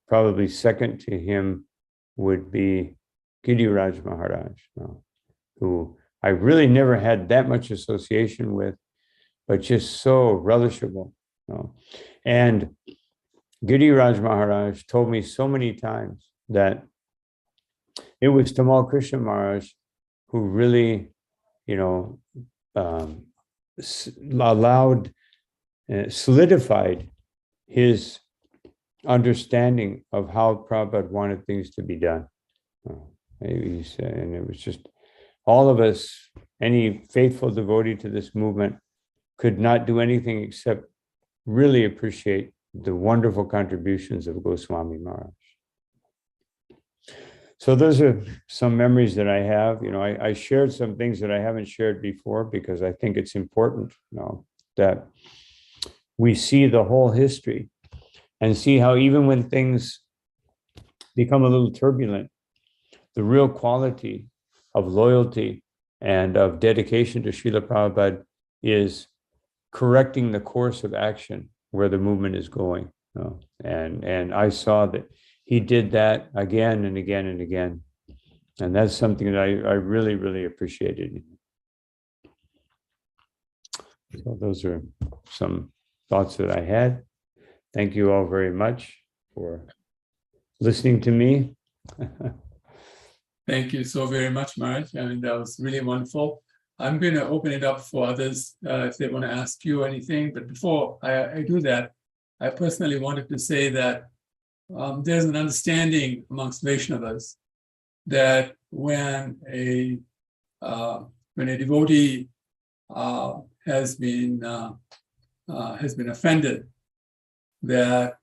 probably second to him would be Giriraj Maharaj, who I really never had that much association with, but just so relishable. And Giriraj Maharaj told me so many times that it was Tamal Krishna Maharaj who really, solidified his understanding of how Prabhupada wanted things to be done. He said, and it was just all of us, any faithful devotee to this movement, could not do anything except really appreciate the wonderful contributions of Goswami Maharaj. So those are some memories that I have. I shared some things that I haven't shared before because I think it's important, that we see the whole history and see how even when things become a little turbulent, the real quality of loyalty and of dedication to Srila Prabhupada is correcting the course of action where the movement is going. And I saw that he did that again and again and again. And that's something that I really, really appreciated. So those are some thoughts that I had. Thank you all very much for listening to me. Thank you so very much, Maharaj. I mean, that was really wonderful. I'm going to open it up for others if they want to ask you anything. But before I do that, I personally wanted to say that there's an understanding amongst Vaishnavas that when a devotee has been offended, that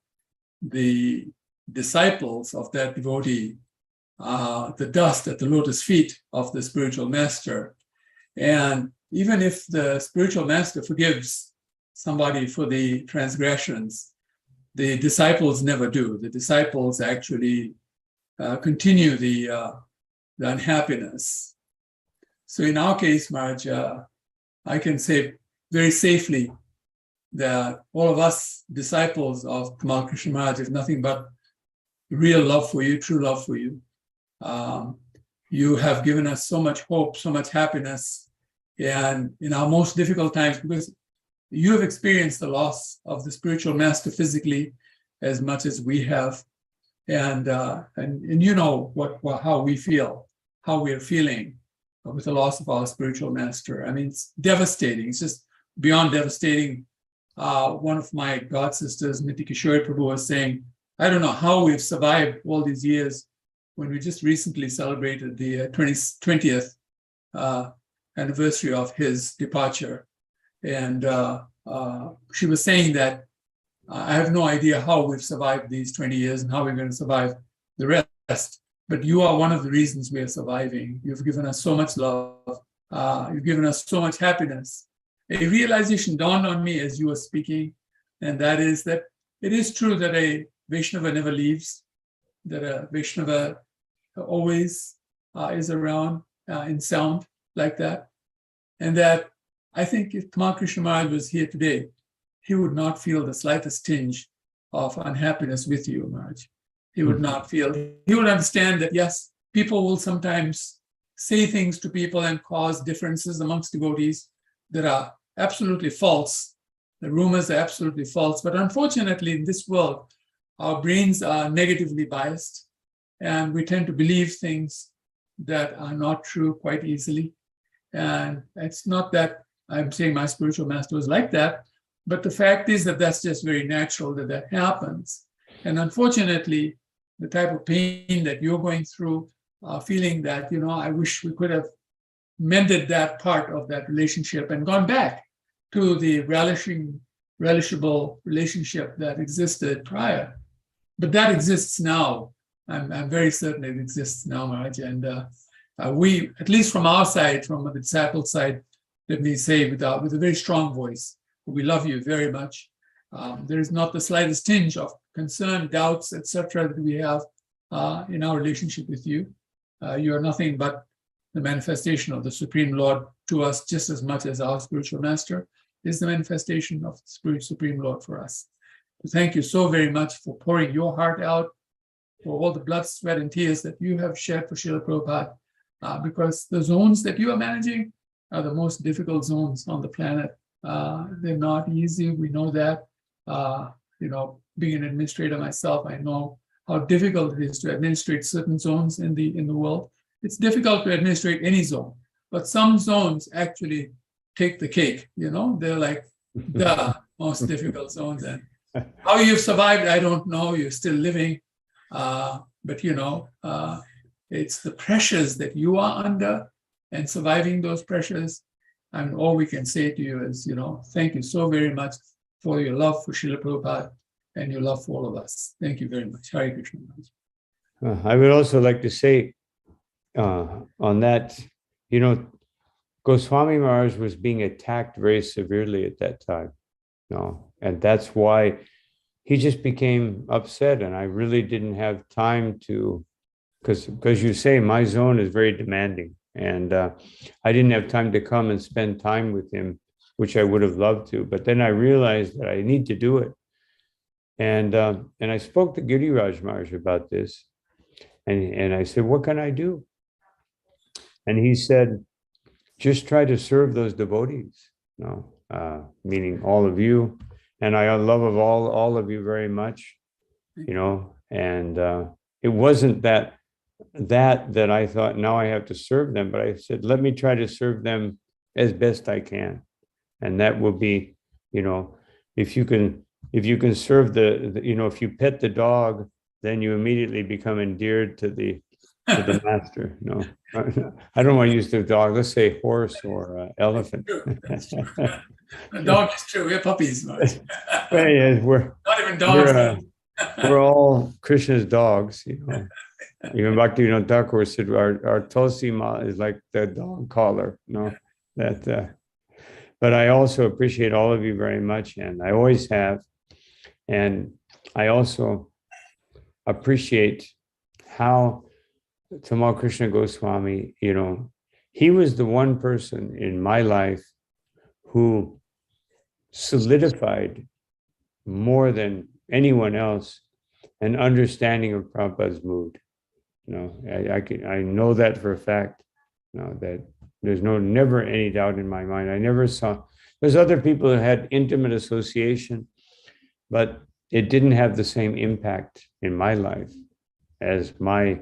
the disciples of that devotee are the dust at the lotus feet of the spiritual master. And even if the spiritual master forgives somebody for the transgressions, the disciples never do. The disciples actually continue the unhappiness. So in our case, Maharaj, I can say very safely that all of us disciples of Tamal Krishna Maharaj have nothing but real love for you, true love for you. You have given us so much hope, so much happiness, and in our most difficult times, because you have experienced the loss of the spiritual master physically as much as we have, and you know how we feel, how we are feeling with the loss of our spiritual master. I mean, it's devastating. It's just beyond devastating. One of my god sisters, Niti Kishore Prabhu, was saying, I don't know how we've survived all these years when we just recently celebrated the 20th anniversary of his departure. And she was saying that I have no idea how we've survived these 20 years and how we're going to survive the rest. But you are one of the reasons we are surviving. You've given us so much love. You've given us so much happiness. A realization dawned on me as you were speaking, and that is that it is true that a Vaishnava never leaves, that a Vaishnava always is around in sound like that. And that I think if Tamal Krishna Maharaj was here today, he would not feel the slightest tinge of unhappiness with you, Maharaj. He would not feel, he would understand that, yes, people will sometimes say things to people and cause differences amongst devotees that are absolutely false. The rumors are absolutely false. But unfortunately, in this world, our brains are negatively biased, and we tend to believe things that are not true quite easily. And it's not that I'm saying my spiritual master was like that, but the fact is that that's just very natural that happens. And unfortunately, the type of pain that you're going through, feeling that, I wish we could have mended that part of that relationship and gone back to the relishable relationship that existed prior. But that exists now. I'm very certain it exists now, Maharaj. And we, at least from our side, from the disciple side, let me say with a very strong voice, we love you very much. There is not the slightest tinge of concern, doubts, etc., that we have in our relationship with you. You are nothing but the manifestation of the Supreme Lord to us, just as much as our spiritual master is the manifestation of the Supreme Lord for us. So thank you so very much for pouring your heart out, for all the blood, sweat, and tears that you have shed for Srila Prabhupada, because the zones that you are managing are the most difficult zones on the planet. They're not easy. We know that. Being an administrator myself, I know how difficult it is to administrate certain zones in the world. It's difficult to administrate any zone, but some zones actually take the cake. They're like the most difficult zones. And how you've survived, I don't know. You're still living, but it's the pressures that you are under, and surviving those pressures. And all we can say to you is, thank you so very much for your love for Srila Prabhupada and your love for all of us. Thank you very much. Hare Krishna. I would also like to say on that, Goswami Maharaj was being attacked very severely at that time. And that's why he just became upset. And I really didn't have time to, because you say my zone is very demanding. And I didn't have time to come and spend time with him, which I would have loved to. But then I realized that I need to do it. And I spoke to Giriraj Maharaj about this. And I said, what can I do? And he said, just try to serve those devotees, meaning all of you. And I love of all of you very much, and it wasn't that I thought, now I have to serve them, but I said, let me try to serve them as best I can. And that will be, if you can serve if you pet the dog, then you immediately become endeared to the master. I don't want to use the dog. Let's say horse or elephant. That's true. The dog is true. We're puppies. Well, yeah, we're not even dogs. We're all Krishna's dogs. Even Bhaktivinoda Thakur said our Tulsi Ma is like the dog collar. But I also appreciate all of you very much, and I always have. And I also appreciate how Tamal Krishna Goswami, he was the one person in my life who solidified more than anyone else an understanding of Prabhupada's mood. I know that for a fact. That there's never any doubt in my mind. I never saw. There's other people who had intimate association, but it didn't have the same impact in my life as my.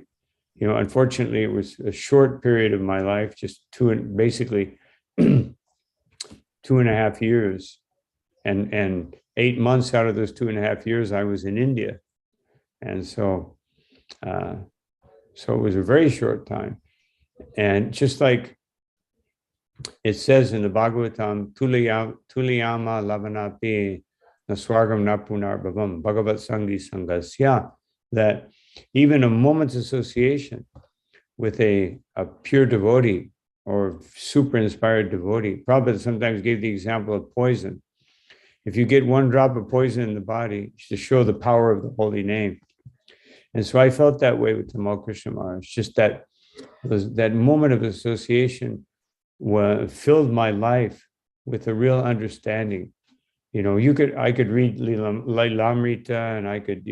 Unfortunately, it was a short period of my life, just basically 2.5 years, and 8 months out of those 2.5 years, I was in India, and so it was a very short time, and just like it says in the Bhagavatam, Tuliyama lavanapi naswargam napunarbhavam bhagavat sangi sangasya, that even a moment's association with a pure devotee or super inspired devotee. Prabhupada sometimes gave the example of poison. If you get one drop of poison in the body, it's to show the power of the holy name. And so I felt that way with Tamal Krishna Maharaj. Just that moment of association filled my life with a real understanding. I could read Lilamrita, and I could,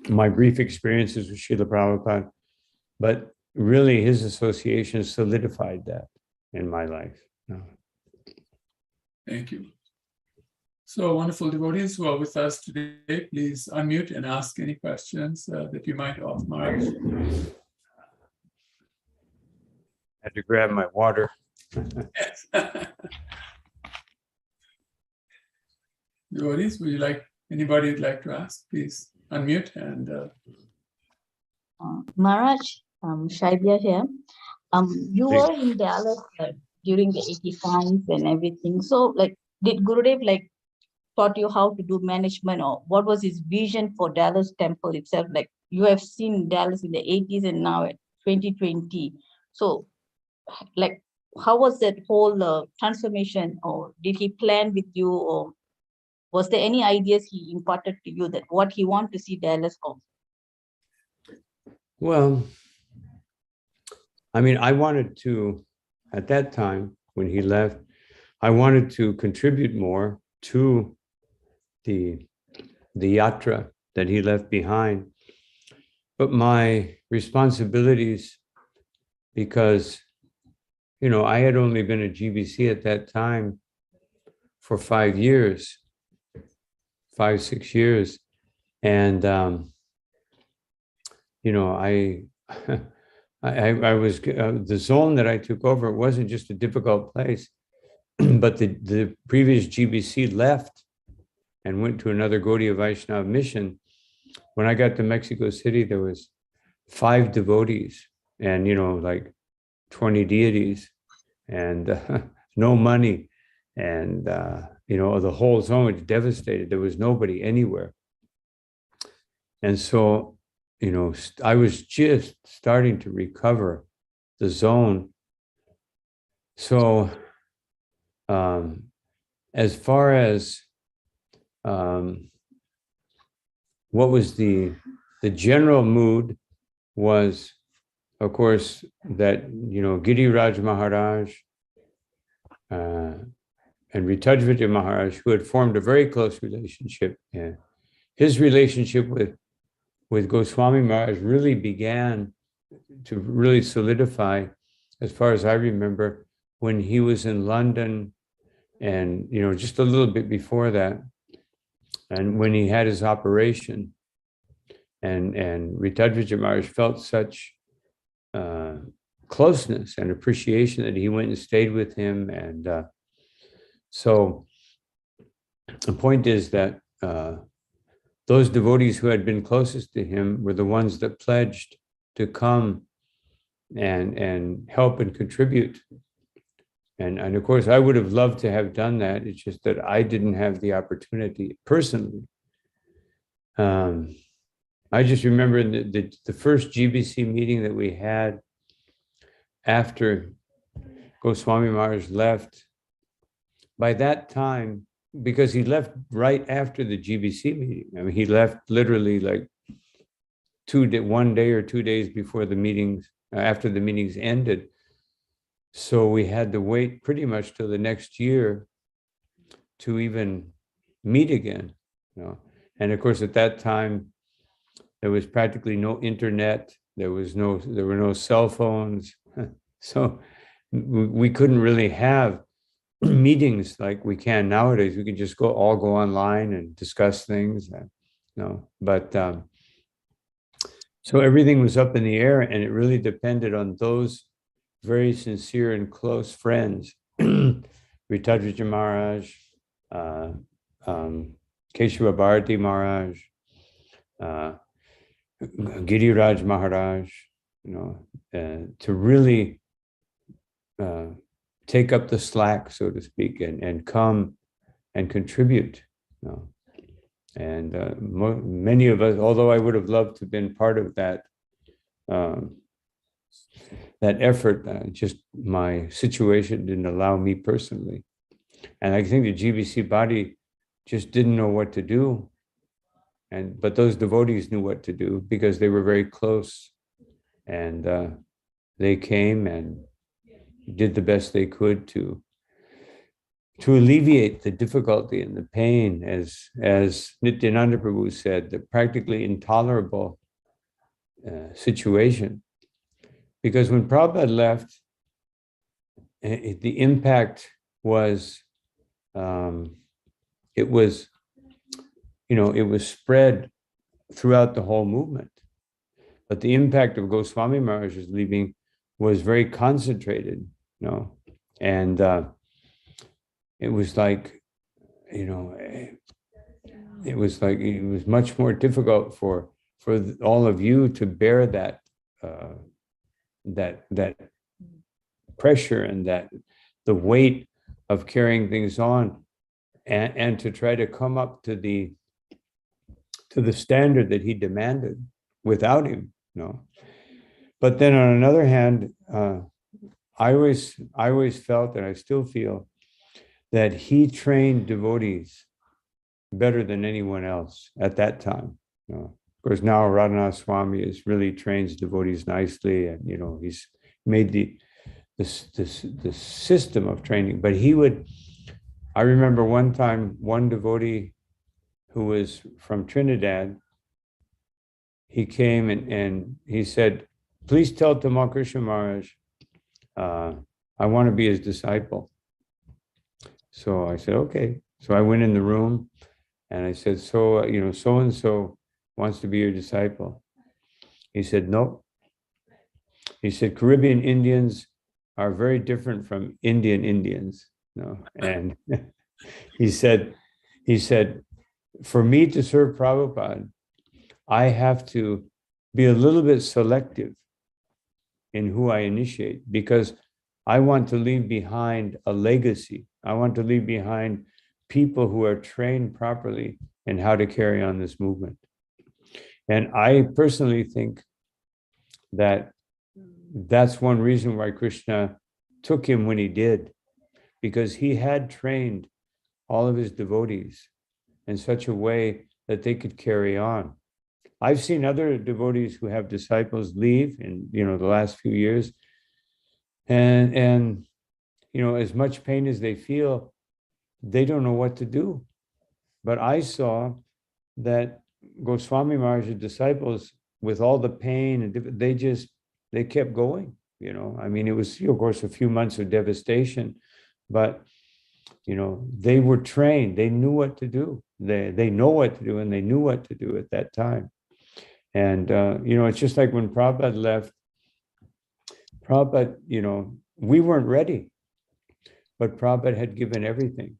my brief experiences with Srila Prabhupada, but really his association solidified that in my life. Thank you. So wonderful devotees who are with us today, please unmute and ask any questions that you might of Maharaj. Had to grab my water. Yes. Devotees, would you like, anybody would like to ask, please unmute and Maharaj, Shaibya here. You were in Dallas during the 85s and everything. So, like, did Gurudev taught you how to do management, or what was his vision for Dallas temple itself? Like, you have seen Dallas in the 80s and now at 2020. So, like, how was that whole transformation, or did he plan with you, or was there any ideas he imparted to you that what he want to see Dallas of? Well, I mean, I wanted to, at that time when he left, I wanted to contribute more to the yatra that he left behind. But my responsibilities, because, you know, I had only been a GBC at that time for 5 years, 6 years. And, you know, I was, the zone that I took over, it wasn't just a difficult place, but the previous GBC left and went to another Gaudiya Vaishnava mission. When I got to Mexico City, there was 5 devotees and, you know, like 20 deities and no money. And, you know, the whole zone was devastated. There was nobody anywhere. And so, you know, I was just starting to recover the zone. So as far as what was the general mood was, of course, that, you know, Giriraj Maharaj and Ritadvija Maharaj, who had formed a very close relationship, and his relationship with Goswami Maharaj really began to really solidify, as far as I remember, when he was in London and, you know, just a little bit before that, and when he had his operation, and Ritadvija Maharaj felt such closeness and appreciation that he went and stayed with him. And so the point is that those devotees who had been closest to him were the ones that pledged to come and help and contribute. And of course, I would have loved to have done that. It's just that I didn't have the opportunity personally. I just remember the first GBC meeting that we had after Goswami Maharaj left. By that time, because he left right after the GBC meeting. I mean, he left literally like 1 day or 2 days before the meetings, after the meetings ended. So we had to wait pretty much till the next year to even meet again, you know. And of course, at that time, there was practically no internet. There were no cell phones. So we couldn't really have meetings like we can nowadays. We can just all go online and discuss things, you know. But so everything was up in the air, and it really depended on those very sincere and close friends, Ritadvija Maharaj, Keshava Bharati Maharaj, Giriraj Maharaj, you know, to really take up the slack, so to speak, and come and contribute, you know. And many of us, although I would have loved to have been part of that that effort, just my situation didn't allow me personally. And I think the GBC body just didn't know what to do. But those devotees knew what to do because they were very close. And they came and did the best they could to alleviate the difficulty and the pain, as Nityananda Prabhu said, the practically intolerable situation. Because when Prabhupada left, the impact was it was, it was spread throughout the whole movement. But the impact of Goswami Maharaj's leaving was very concentrated, and it was like, it was much more difficult for all of you to bear that that pressure and that the weight of carrying things on, and to try to come up to the standard that he demanded without him. But then on another hand, I always felt, and I still feel, that he trained devotees better than anyone else at that time. Of course, now Radhanath Swami is really trains devotees nicely, and he's made the system of training. But I remember one time, one devotee who was from Trinidad, he came and he said, "Please tell Tamal Krishna Maharaj, I want to be his disciple." So I said, okay. So I went in the room and I said, so and so wants to be your disciple. He said, no. He said, Caribbean Indians are very different from Indian Indians. And he said, for me to serve Prabhupada, I have to be a little bit selective in who I initiate, because I want to leave behind a legacy. I want to leave behind people who are trained properly in how to carry on this movement. And I personally think that that's one reason why Krishna took him when he did, because he had trained all of his devotees in such a way that they could carry on. I've seen other devotees who have disciples leave in the last few years, and as much pain as they feel, they don't know what to do. But I saw that Goswami Maharaj's disciples, with all the pain, and they kept going. It was, of course, a few months of devastation, but they were trained. They knew what to do. They know what to do, and they knew what to do at that time. And it's just like when Prabhupada left. Prabhupada, we weren't ready, but Prabhupada had given everything.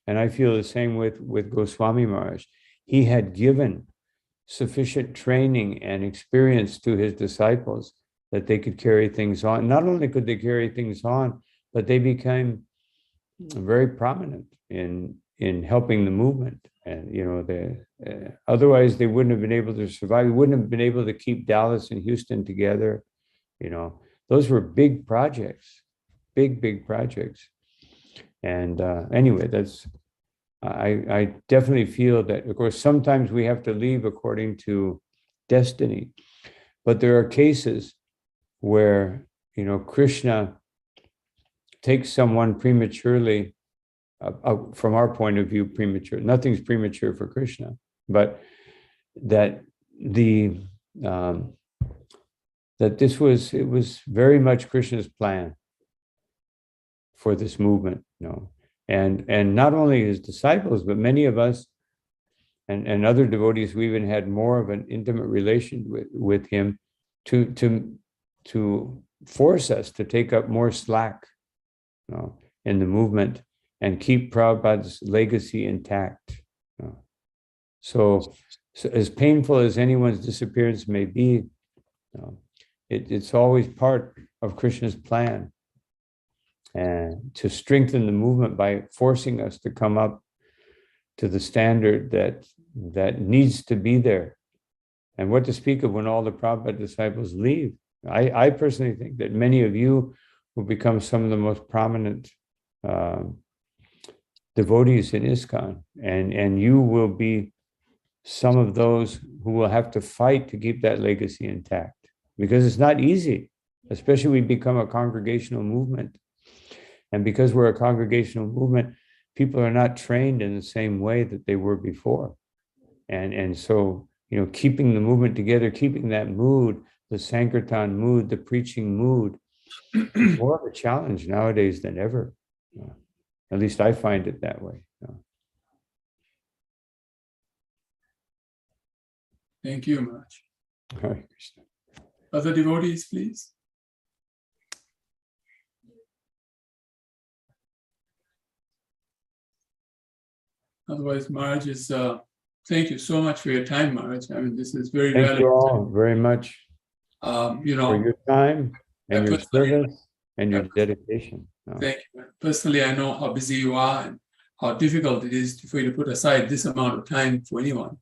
And I feel the same with Goswami Maharaj. He had given sufficient training and experience to his disciples that they could carry things on. Not only could they carry things on, but they became very prominent in helping the movement. And otherwise they wouldn't have been able to survive. We wouldn't have been able to keep Dallas and Houston together. Those were big projects, big projects. And anyway, I definitely feel that, of course, sometimes we have to leave according to destiny, but there are cases where, Krishna takes someone prematurely, from our point of view, premature. Nothing's premature for Krishna, but that it was very much Krishna's plan for this movement, and not only his disciples, but many of us and other devotees, we even had more of an intimate relation with him to force us to take up more slack, in the movement and keep Prabhupada's legacy intact. So as painful as anyone's disappearance may be, it's always part of Krishna's plan, and to strengthen the movement by forcing us to come up to the standard that needs to be there. And what to speak of when all the Prabhupada disciples leave. I personally think that many of you will become some of the most prominent devotees in ISKCON, and you will be some of those who will have to fight to keep that legacy intact, because it's not easy, especially we become a congregational movement. And because we're a congregational movement, people are not trained in the same way that they were before. And so, keeping the movement together, keeping that mood, the Sankirtan mood, the preaching mood, is more of a challenge nowadays than ever. At least I find it that way. Thank you much. Hare Krishna. Other devotees, please. Otherwise, Maharaj is, thank you so much for your time, Maharaj. I mean, this is very Thank you valuable. all very much You for know, your time and I your personally- service and your dedication. thank you. Personally, I know how busy you are and how difficult it is for you to put aside this amount of time for anyone.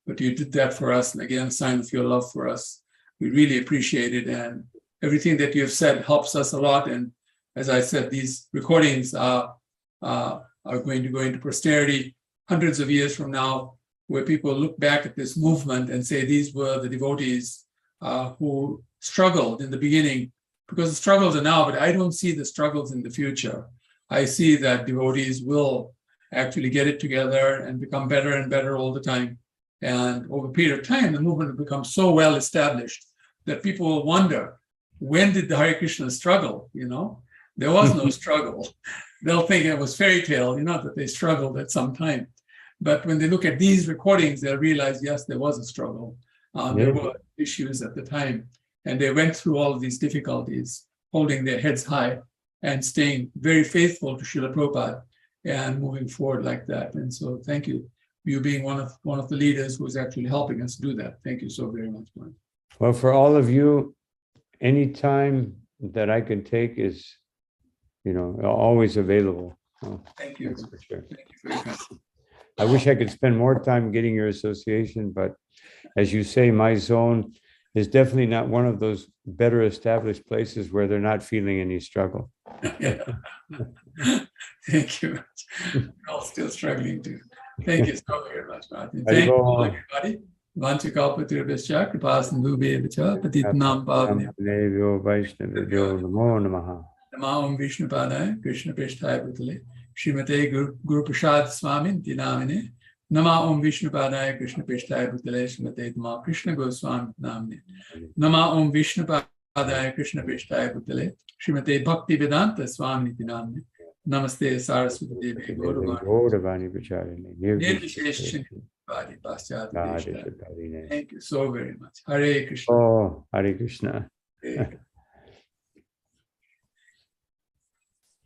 But you did that for us, and again, a sign of your love for us. We really appreciate it, and everything that you have said helps us a lot. And as I said, these recordings are going to go into posterity hundreds of years from now, where people look back at this movement and say these were the devotees who struggled in the beginning, because the struggles are now, but I don't see the struggles in the future. I see that devotees will actually get it together and become better and better all the time. And over a period of time, the movement will become so well established that people will wonder, when did the Hare Krishna struggle? You know, there was no struggle. They'll think it was fairy tale, you know, that they struggled at some time. But when they look at these recordings, they'll realize, yes, there was a struggle. There were issues at the time. And they went through all of these difficulties, holding their heads high and staying very faithful to Srila Prabhupada and moving forward like that. And so thank you, you being one of the leaders who is actually helping us do that. Thank you so very much, Mark. Well, for all of you, any time that I can take is, you know, always available. Thank you. That's for sure. Thank you for your time. I wish I could spend more time getting your association, but as you say, my zone is definitely not one of those better established places where they're not feeling any struggle. Yeah. Thank you. We're all still struggling too. Thank you so very much, Martin. Thank you all, everybody. Vanchakalpatirabhascha kripasindhubheva patitnam pavane Vaishnavyo namo namaha. Namo Om Vishnupadaya Krishna Prishthaya Bhutale Srimate Guru Prasad Swami Namine Nama Om Vishnupadaya Krishna Prishthaya Bhutale Srimate Tamal Krishna Goswami Namine Nama Om Vishnupadaya Krishna Prishthaya Bhutale Srimate Bhakti Vedanta Swami Namine Namaste Saraswati Devi Gauravani Vicharini. Nirvishesha Bhadi Paschat. Thank you so very much. Hare Krishna. Oh, Hare Krishna. Hare Krishna.